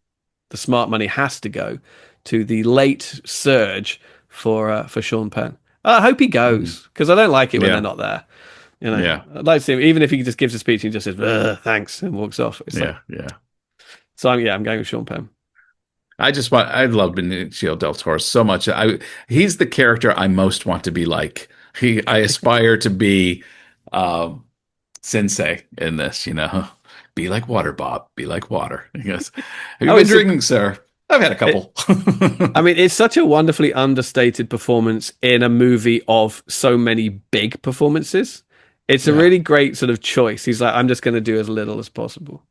the smart money has to go to the late surge for Sean Penn. I hope he goes, because I don't like it when they're not there. You know, Yeah. I'd like to see him, even if he just gives a speech and he just says, thanks, and walks off. It's like, Yeah. so I'm going with Sean Penn. I love Benicio del Toro so much. He's the character I most want to be like. I aspire to be Sensei in this, you know. Be like water, Bob. Be like water. He goes, have you been drinking, sir? I've had a couple. I mean, it's such a wonderfully understated performance in a movie of so many big performances. It's a really great sort of choice. He's like, I'm just going to do as little as possible.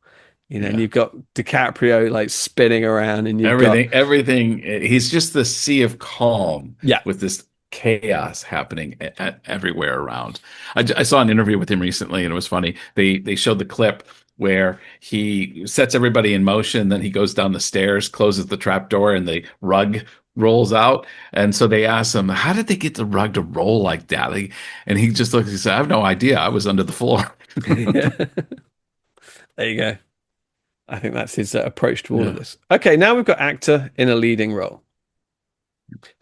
You know, and you've got DiCaprio like spinning around, and you've everything. He's just the sea of calm. Yeah. With this chaos happening everywhere around. I saw an interview with him recently, and it was funny. They showed the clip where he sets everybody in motion, then he goes down the stairs, closes the trap door, and the rug rolls out. And so they asked him, how did they get the rug to roll like that? And he just looks, he said, I have no idea. I was under the floor. There you go. I think that's his approach to all of this. Okay, now we've got actor in a leading role.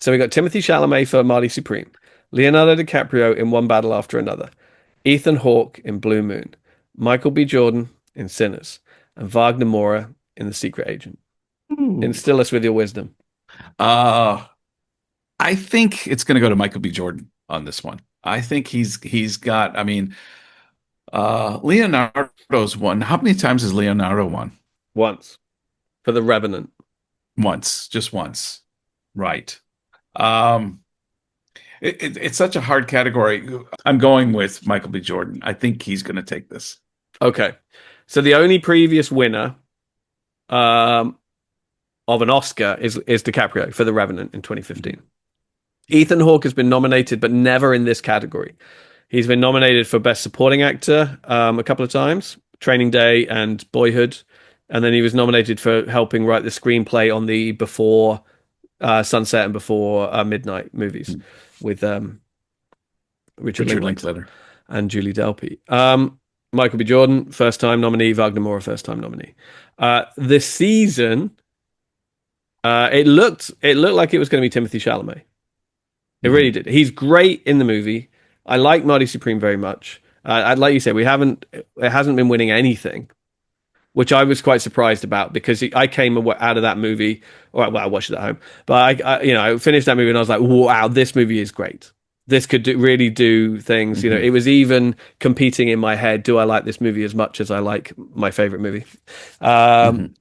So we've got Timothée Chalamet for Marty Supreme, Leonardo DiCaprio in One Battle After Another, Ethan Hawke in Blue Moon, Michael B. Jordan in Sinners, and Wagner Moura in The Secret Agent. Instill us with your wisdom. I think it's going to go to Michael B. Jordan on this one. I think he's got, I mean, Leonardo's won. How many times has Leonardo won? Once. For The Revenant. Once. Just once. Right. It's such a hard category. I'm going with Michael B. Jordan. I think he's going to take this. Okay. So the only previous winner of an Oscar is DiCaprio for The Revenant in 2015. Ethan Hawke has been nominated, but never in this category. He's been nominated for Best Supporting Actor a couple of times, Training Day and Boyhood. And then he was nominated for helping write the screenplay on the Before Sunset and Before Midnight movies with Richard Linklater and Julie Delpy. Michael B. Jordan, first time nominee. Wagner Moura, first time nominee. This season, it looked like it was going to be Timothy Chalamet. It really Mhm. did. He's great in the movie. I like Marty Supreme very much. Like you said, it hasn't been winning anything, which I was quite surprised about because I came out of that movie. Well, I watched it at home, but I finished that movie and I was like, wow, this movie is great. This could really do things. Mhm. It was even competing in my head. Do I like this movie as much as I like my favorite movie? Um,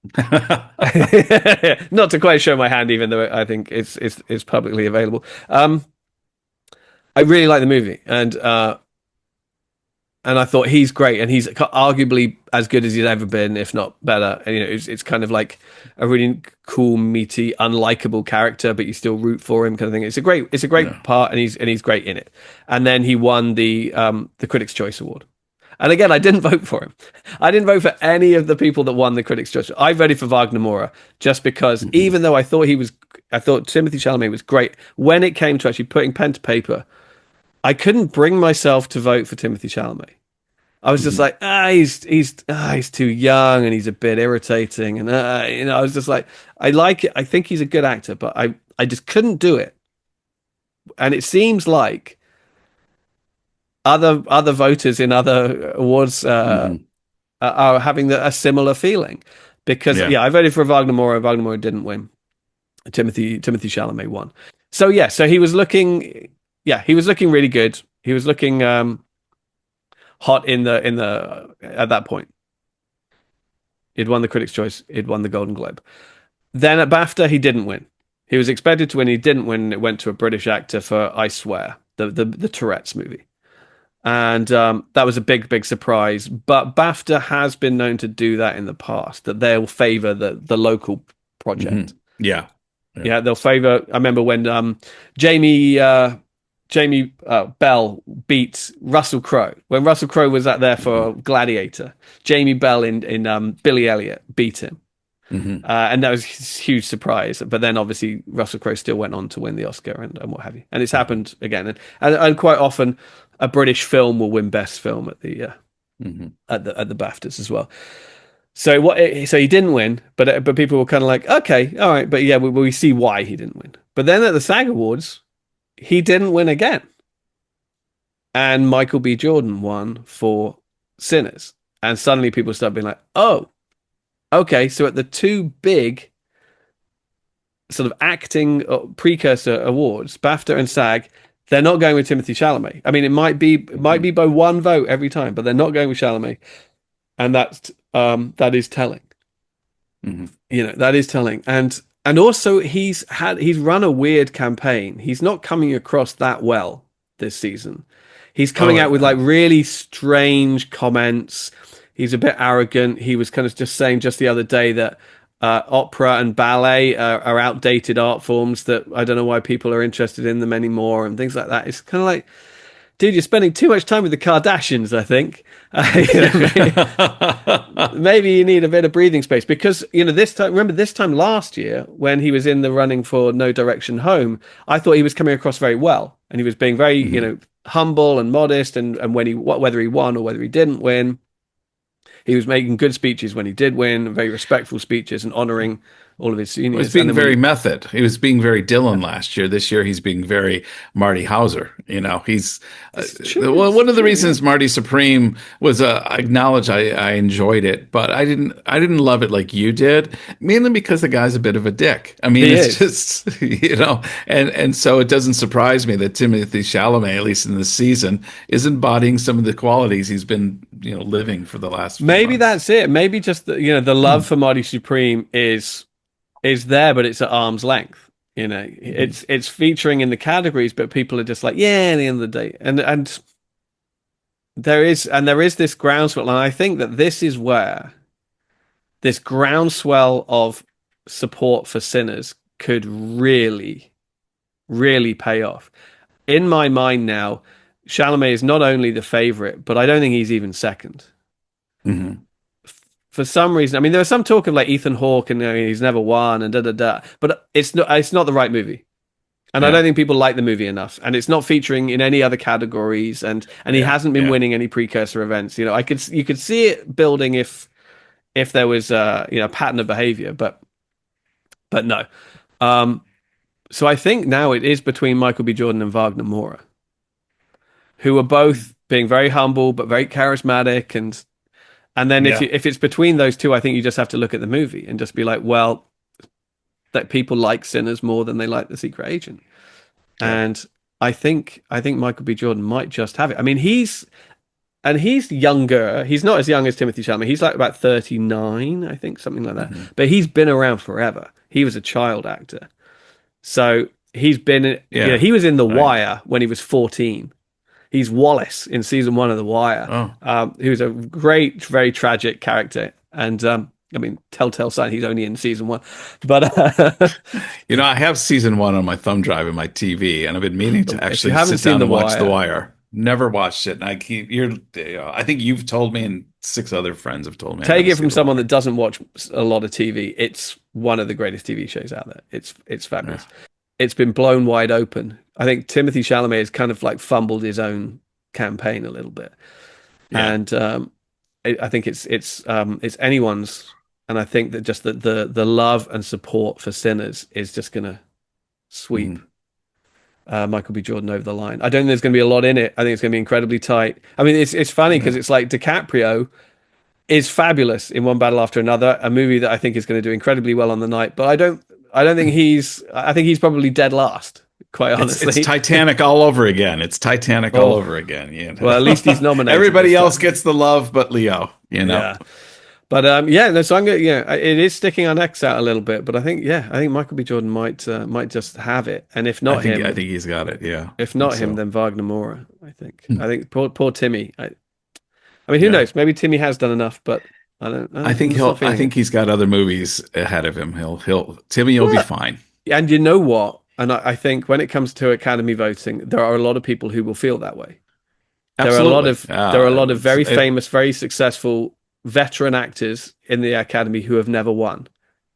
Mhm. not to quite show my hand, even though I think it's publicly available. I really like the movie, and I thought he's great, and he's arguably as good as he's ever been, if not better. And, it's kind of like a really cool, meaty, unlikable character, but you still root for him, kind of thing. It's a great Yeah. part, and he's great in it. And then he won the Critics' Choice Award. And again, I didn't vote for him. I didn't vote for any of the people that won the Critics' Choice. I voted for Wagner Moura just because, Mhm. even though I thought Timothy Chalamet was great. When it came to actually putting pen to paper, I couldn't bring myself to vote for Timothy Chalamet. I was just Mhm. like, he's too young and he's a bit irritating, and I was just like, I like it. I think he's a good actor, but I just couldn't do it. And it seems like other voters in other awards Mhm. are having a similar feeling, because Yeah. I voted for Wagner Moura. Wagner Moura didn't win. Timothy Chalamet won. So he was looking really good. He was looking hot in the at that point. He'd won the Critics' Choice. He'd won the Golden Globe. Then at BAFTA, he didn't win. He was expected to win. He didn't win. It went to a British actor for I Swear, the Tourette's movie, and that was a big surprise. But BAFTA has been known to do that in the past. That they'll favour the local project. Mhm. Yeah. Yeah. Yeah, they'll favour. I remember when Jamie Bell beat Russell Crowe when Russell Crowe was out there Mhm. for Gladiator. Jamie Bell in Billy Elliot beat him. Mhm. And that was a huge surprise. But then obviously Russell Crowe still went on to win the Oscar and what have you. And it's Mhm. happened again. And quite often a British film will win Best Film Mhm. at the BAFTAs as well. So he didn't win, but people were kind of like, okay, all right, but yeah, we see why he didn't win. But then at the SAG Awards, he didn't win again, and Michael B. Jordan won for Sinners, and suddenly people start being like, oh, okay, so at the two big sort of acting precursor awards, BAFTA and SAG, they're not going with Timothy Chalamet. I mean, it might be Mhm. by one vote every time, but they're not going with Chalamet, and that is telling. Mhm. That is telling. And also he's run a weird campaign. He's not coming across that well this season. He's Oh, coming out with like really strange comments. He's a bit arrogant. He was kind of just saying just the other day that opera and ballet are outdated art forms, that I don't know why people are interested in them anymore, and things like that. It's kind of like, dude, you're spending too much time with the Kardashians, I think. Maybe you need a bit of breathing space, because this time last year when he was in the running for No Direction Home, I thought he was coming across very well, and he was being very Mhm. humble and modest, and when he whether he won or whether he didn't win, he was making good speeches when he did win, very respectful speeches, and honoring all of his Was seniors. And being then when very he method. He was being very Dylan last year. This year, he's being very Marty Hauser. He's This is true, well. this One is of the true, yeah. reasons Marty Supreme was, I acknowledge I enjoyed it, but I didn't. I didn't love it like you did. Mainly because the guy's a bit of a dick. I mean, He it's is. just and so it doesn't surprise me that Timothy Chalamet, at least in this season, is embodying some of the qualities he's been living for the last few Maybe months. that's it. Maybe just the love for Marty Supreme is there, but it's at arm's length. Mhm. It's featuring in the categories, but people are just like, yeah, at the end of the day. And there is this groundswell, and I think that this is where this groundswell of support for Sinners could really, really pay off. In my mind now, Chalamet is not only the favorite, but I don't think he's even second. Mhm. For some reason, I mean, there was some talk of like Ethan Hawke and he's never won and da da da, but it's not the right movie. And I Yeah. don't think people like the movie enough, and it's not featuring in any other categories, and he Yeah. hasn't been Yeah. winning any precursor events. You could see it building if there was a pattern of behavior, but no. Um, so I think now it is between Michael B. Jordan and Wagner Moura, who are both being very humble but very charismatic, and then Yeah. if it's between those two, I think you just have to look at the movie and just be like, well, that people like Sinners more than they like The Secret Agent. Yeah. And I think Michael B. Jordan might just have it. I mean, he's younger. He's not as young as Timothy Chalamet. He's like about 39, I think, something like that. Hmm. But he's been around forever. He was a child actor. So he's been, Yeah. he was in The I. Wire when he was 14. He's Wallace in season 1 of The Wire. Oh. He was a great, very tragic character. And I mean, telltale sign he's only in season 1. But I have season one on my thumb drive in my TV, and I've been meaning to if you actually haven't sit seen down The and watch The Wire, Wire. Never watched it, and I think you've told me, and six other friends have told me I got take to it see from The someone that Wire. doesn't watch a lot of TV. It's one of the greatest TV shows out there. It's Yeah. fabulous. It's been blown wide open. I think Timothy Chalamet has kind of like fumbled his own campaign a little bit, Yeah. and I think it's anyone's. And I think that just the love and support for Sinners is just going to sweep Mhm. Michael B. Jordan over the line. I don't think there's going to be a lot in it. I think it's going to be incredibly tight. I mean, it's funny because Yeah. it's like DiCaprio is fabulous in One Battle After Another, a movie that I think is going to do incredibly well on the night. But I don't think I think he's probably dead last, quite It's honestly. Titanic all over again. It's Titanic all Oh, over again. well, at least he's nominated this Everybody else time. gets the love, but Leo. Yeah. But yeah, no, so I'm gonna, it is sticking our necks out a little bit, but I think Michael B. Jordan might just have it, and I think he's got it. Yeah, I if think not him, so. then Wagner Moura. Hmm. I think poor Timmy. I mean, who Yeah. knows? Maybe Timmy has done enough, but I'm just not I feeling think it. he's got other movies ahead of him. Timmy will be Well, fine. and you know what? And I think when it comes to Academy voting, there are a lot of people who will feel that way. Absolutely. There are a lot of very It, famous, very successful veteran actors in the Academy who have never won,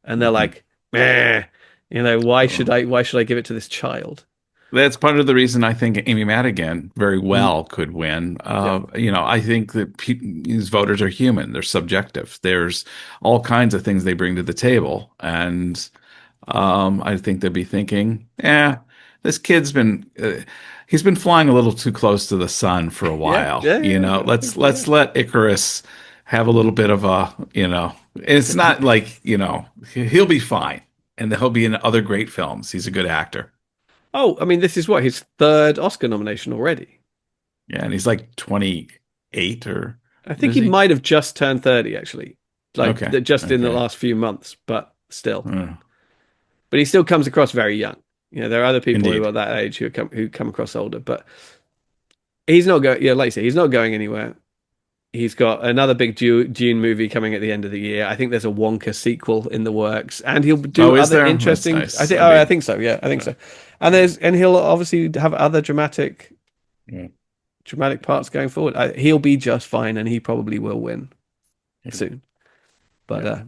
and they're mhm. like, meh, why should I give it to this child? That's part of the reason I think Amy Madigan very Mm, well could win. yeah. I think that these voters are human. They're subjective. There's all kinds of things they bring to the table, and I think they'd be thinking, this kid's he's been flying a little too close to the sun for a Yeah, while. yeah, yeah, I think so, yeah. Let's let Icarus have a little bit of it's not like, he'll be fine, and he'll be in other great films. He's a good actor. Oh, I mean, this is what his third Oscar nomination already. Yeah, and he's like 28 or I think is he he? might have just turned 30, actually, like Okay. just in the Okay. last few months, but still. Uh, But he still comes across very young. There are other people who Indeed. are that age who come across older, but he's not going. Yeah, like you say, he's not going anywhere. He's got another big Dune movie coming at the end of the year. I think there's a Wonka sequel in the works, and he'll do Oh, is other there? That's interesting. nice. I think so. Yeah, I think so. And he'll obviously have other Yeah. dramatic parts going forward. He'll be just fine, and he probably will win soon. But Yeah.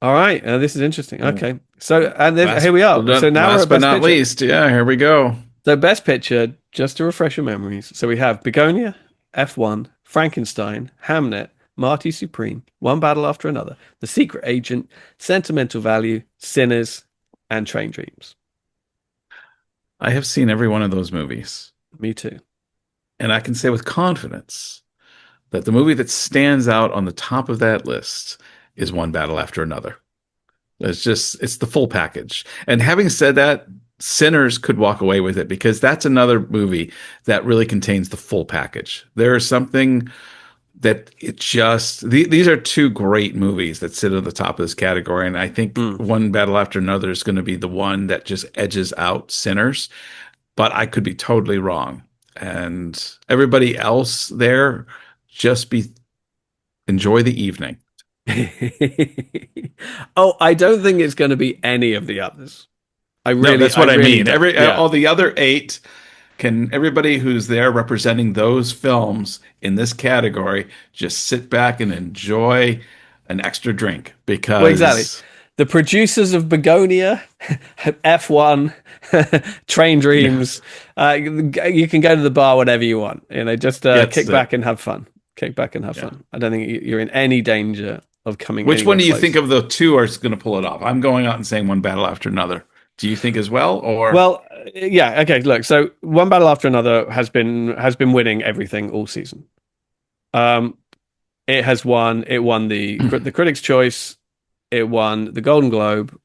all right, this is interesting. Yeah. Okay, so Last, here we are. So now we're last at but Best not Picture. least, yeah, here we go. So best picture, just to refresh your memories. So we have Begonia, F1, Frankenstein, Hamnet, Marty Supreme, One Battle After Another, The Secret Agent, Sentimental Value, Sinners, and Train Dreams. I have seen every one of those movies, Me too. and I can say with confidence that the movie that stands out on the top of that list is One Battle After Another. It's the full package. And having said that, Sinners could walk away with it because that's another movie that really contains the full package. There is something that these are two great movies that sit at the top of this category. And I think Mm. One Battle After Another is going to be the one that just edges out Sinners, but I could be totally wrong. And everybody else there, just enjoy the evening. Oh, I don't think it's going to be any of the others. No, that's what I really mean. don't. Yeah. All the other eight, can everybody who's there representing those films in this category just sit back and enjoy an extra drink Well, exactly. because the producers of Begonia, F1, Train Yeah. Dreams. You can go to the bar whenever you want. Just Gets kick it. back and have fun. Kick back and have Yeah. fun. I don't think you're in any danger of coming Which one anywhere do you think close. of the two are going to pull it off? I'm going out and saying one battle after another. Do you think as well, or? Well, yeah, okay. Look, so one battle after another has been winning everything all season. Um, it has won. It won the Critics' Choice. It won the Golden Globe.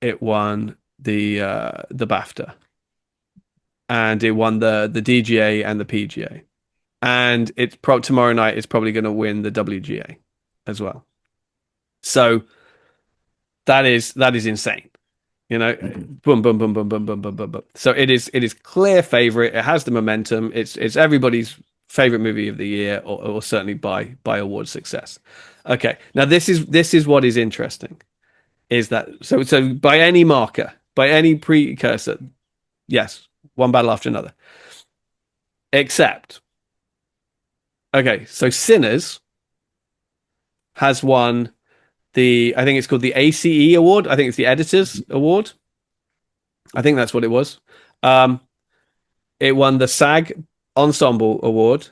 It won the BAFTA, and it won the DGA and the PGA. And tomorrow night it's probably going to win the WGA as well. So that is insane. Mhm. Boom, boom, boom, boom, boom, boom, boom, boom, boom. So it is clear favorite. It has the momentum. It's everybody's favorite movie of the year, or certainly by award success. Okay, now this is what is interesting is that so by any marker, by any precursor, yes, one battle after another, except okay, so Sinners has won I think it's called the ACE award. I think it's the Editors Award. I think that's what it was. Um, it won the SAG Ensemble Award,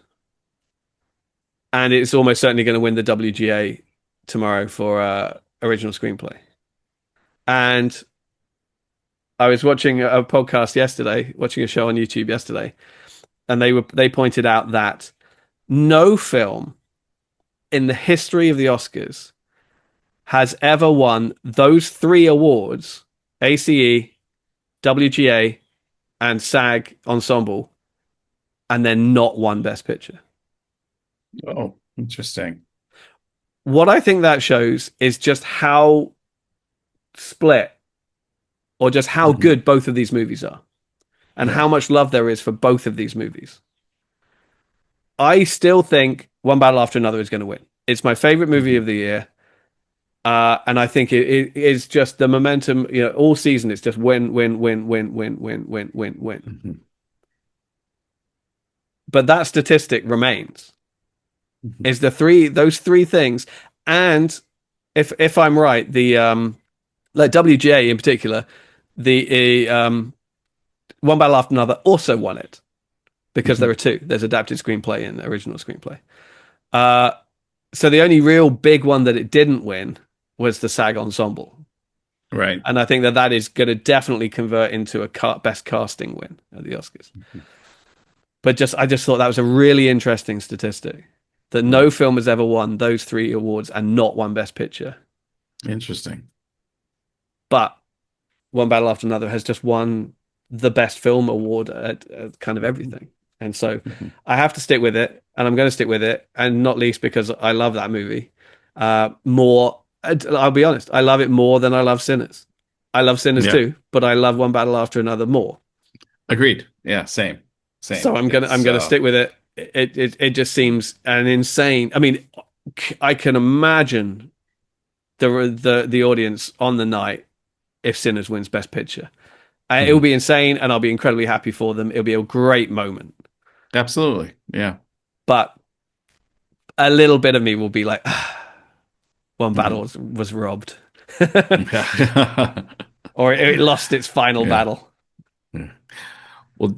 and it's almost certainly going to win the WGA tomorrow for original screenplay. And I was watching a podcast yesterday, watching a show on YouTube yesterday, and they pointed out that no film in the history of the Oscars has ever won those three awards, ACE, WGA, and SAG Ensemble, and then not won Best Picture. Oh, interesting. What I think that shows is just how split or just how Mhm. good both of these movies are and Yeah. how much love there is for both of these movies. I still think One Battle After Another is going to win. It's my favorite movie Mhm. of the year. And I think it is just the momentum, all season. It's just win, win, win, win, win, win, win, win, win. Mhm. But that statistic remains. Mhm. Is those three things, and if I'm right, the like WGA in particular, the One Battle After Another also won it because there Mhm. are two. There's adapted screenplay and original screenplay. Uh, so the only real big one that it didn't win was the SAG Ensemble, Right. and I think that is going to definitely convert into a best casting win at the Oscars. Mhm. But I just thought that was a really interesting statistic that Yeah. no film has ever won those three awards and not won Best Picture. Interesting. But One Battle After Another has just won the Best Film award at kind of Mhm. everything. And so Mhm. I have to stick with it, and I'm going to stick with it, and not least because I love that movie more. I'll be honest, I love it more than I love Sinners. I love Sinners Yeah. too, but I love One Battle After Another more. Agreed. Yeah. Same. So Same. I'm gonna stick with it. It just seems an insane. I mean, I can imagine the audience on the night if Sinners wins Best Picture. It will Mhm. be insane, and I'll be incredibly happy for them. It'll be a great moment, Absolutely. Yeah. but a little bit of me will be like, one battle Mhm. was robbed, Yeah. or it lost its final Yeah. battle. Yeah. Well,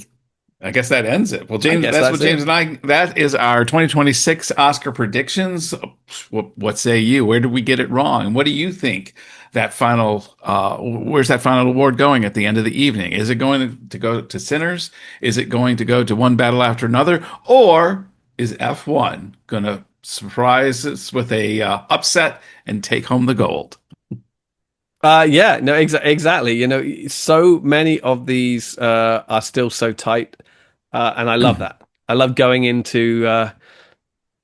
I guess that ends it. Well, I James, guess that's that's what James it. and that is our 2026 Oscar predictions. What say you? Where did we get it wrong? And what do you think where's that final award going at the end of the evening? Is it going to go to Sinners? Is it going to go to One Battle After Another? Or is F1 going to surprise us with a upset and take home the gold? Yeah, no, exactly. So many of these are still so tight, and I love that. I love going into the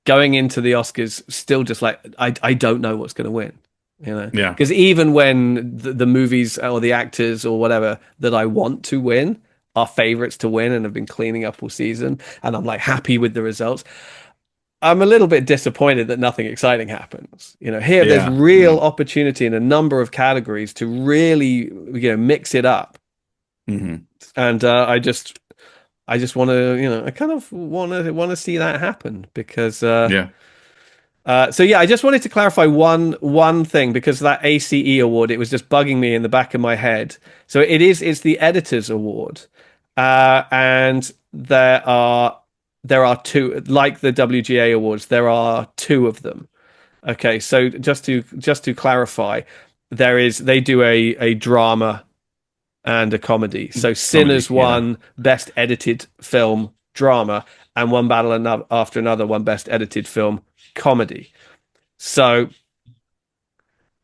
Oscars still just like I don't know what's going to win, Yeah. because even when the movies or the actors or whatever that I want to win are favorites to win and have been cleaning up all season, and I'm like happy with the results, I'm a little bit disappointed that nothing exciting happens. Here there's Yeah. real Yeah. opportunity in a number of categories to really, mix it up, Hmm. and I just want to, I kind of want to see that happen because Yeah. So yeah, I just wanted to clarify one thing because that ACE award, it was just bugging me in the back of my head. So it's the editors award, and there are two, like the WGA awards, there are two of them. Okay, so just to clarify, they do a drama and a comedy. So Comedy, Sinners yeah. won Best Edited Film Drama, and One Battle After Another won Best Edited Film Comedy. So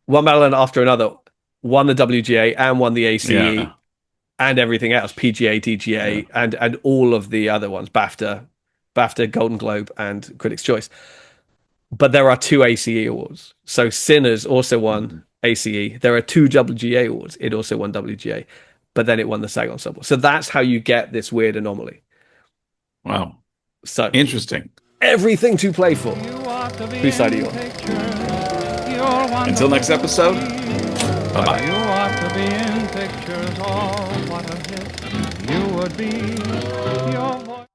One Battle After Another won the WGA and won the ACE Yeah. and everything else, PGA, Yeah. DGA, and all of the other ones, BAFTA, Golden Globe, and Critics' Choice. But there are two ACE awards. So Sinners also won Mhm. ACE. There are two WGA awards. It also won WGA, but then it won the SAG Ensemble. So that's how you get this weird anomaly. Wow. So Interesting. everything to play for. You ought to be Whose side are you in on? pictures. You're Until wonderful next to episode, see. bye bye. You ought to be in pictures. Oh, what a hit you would be. Your voice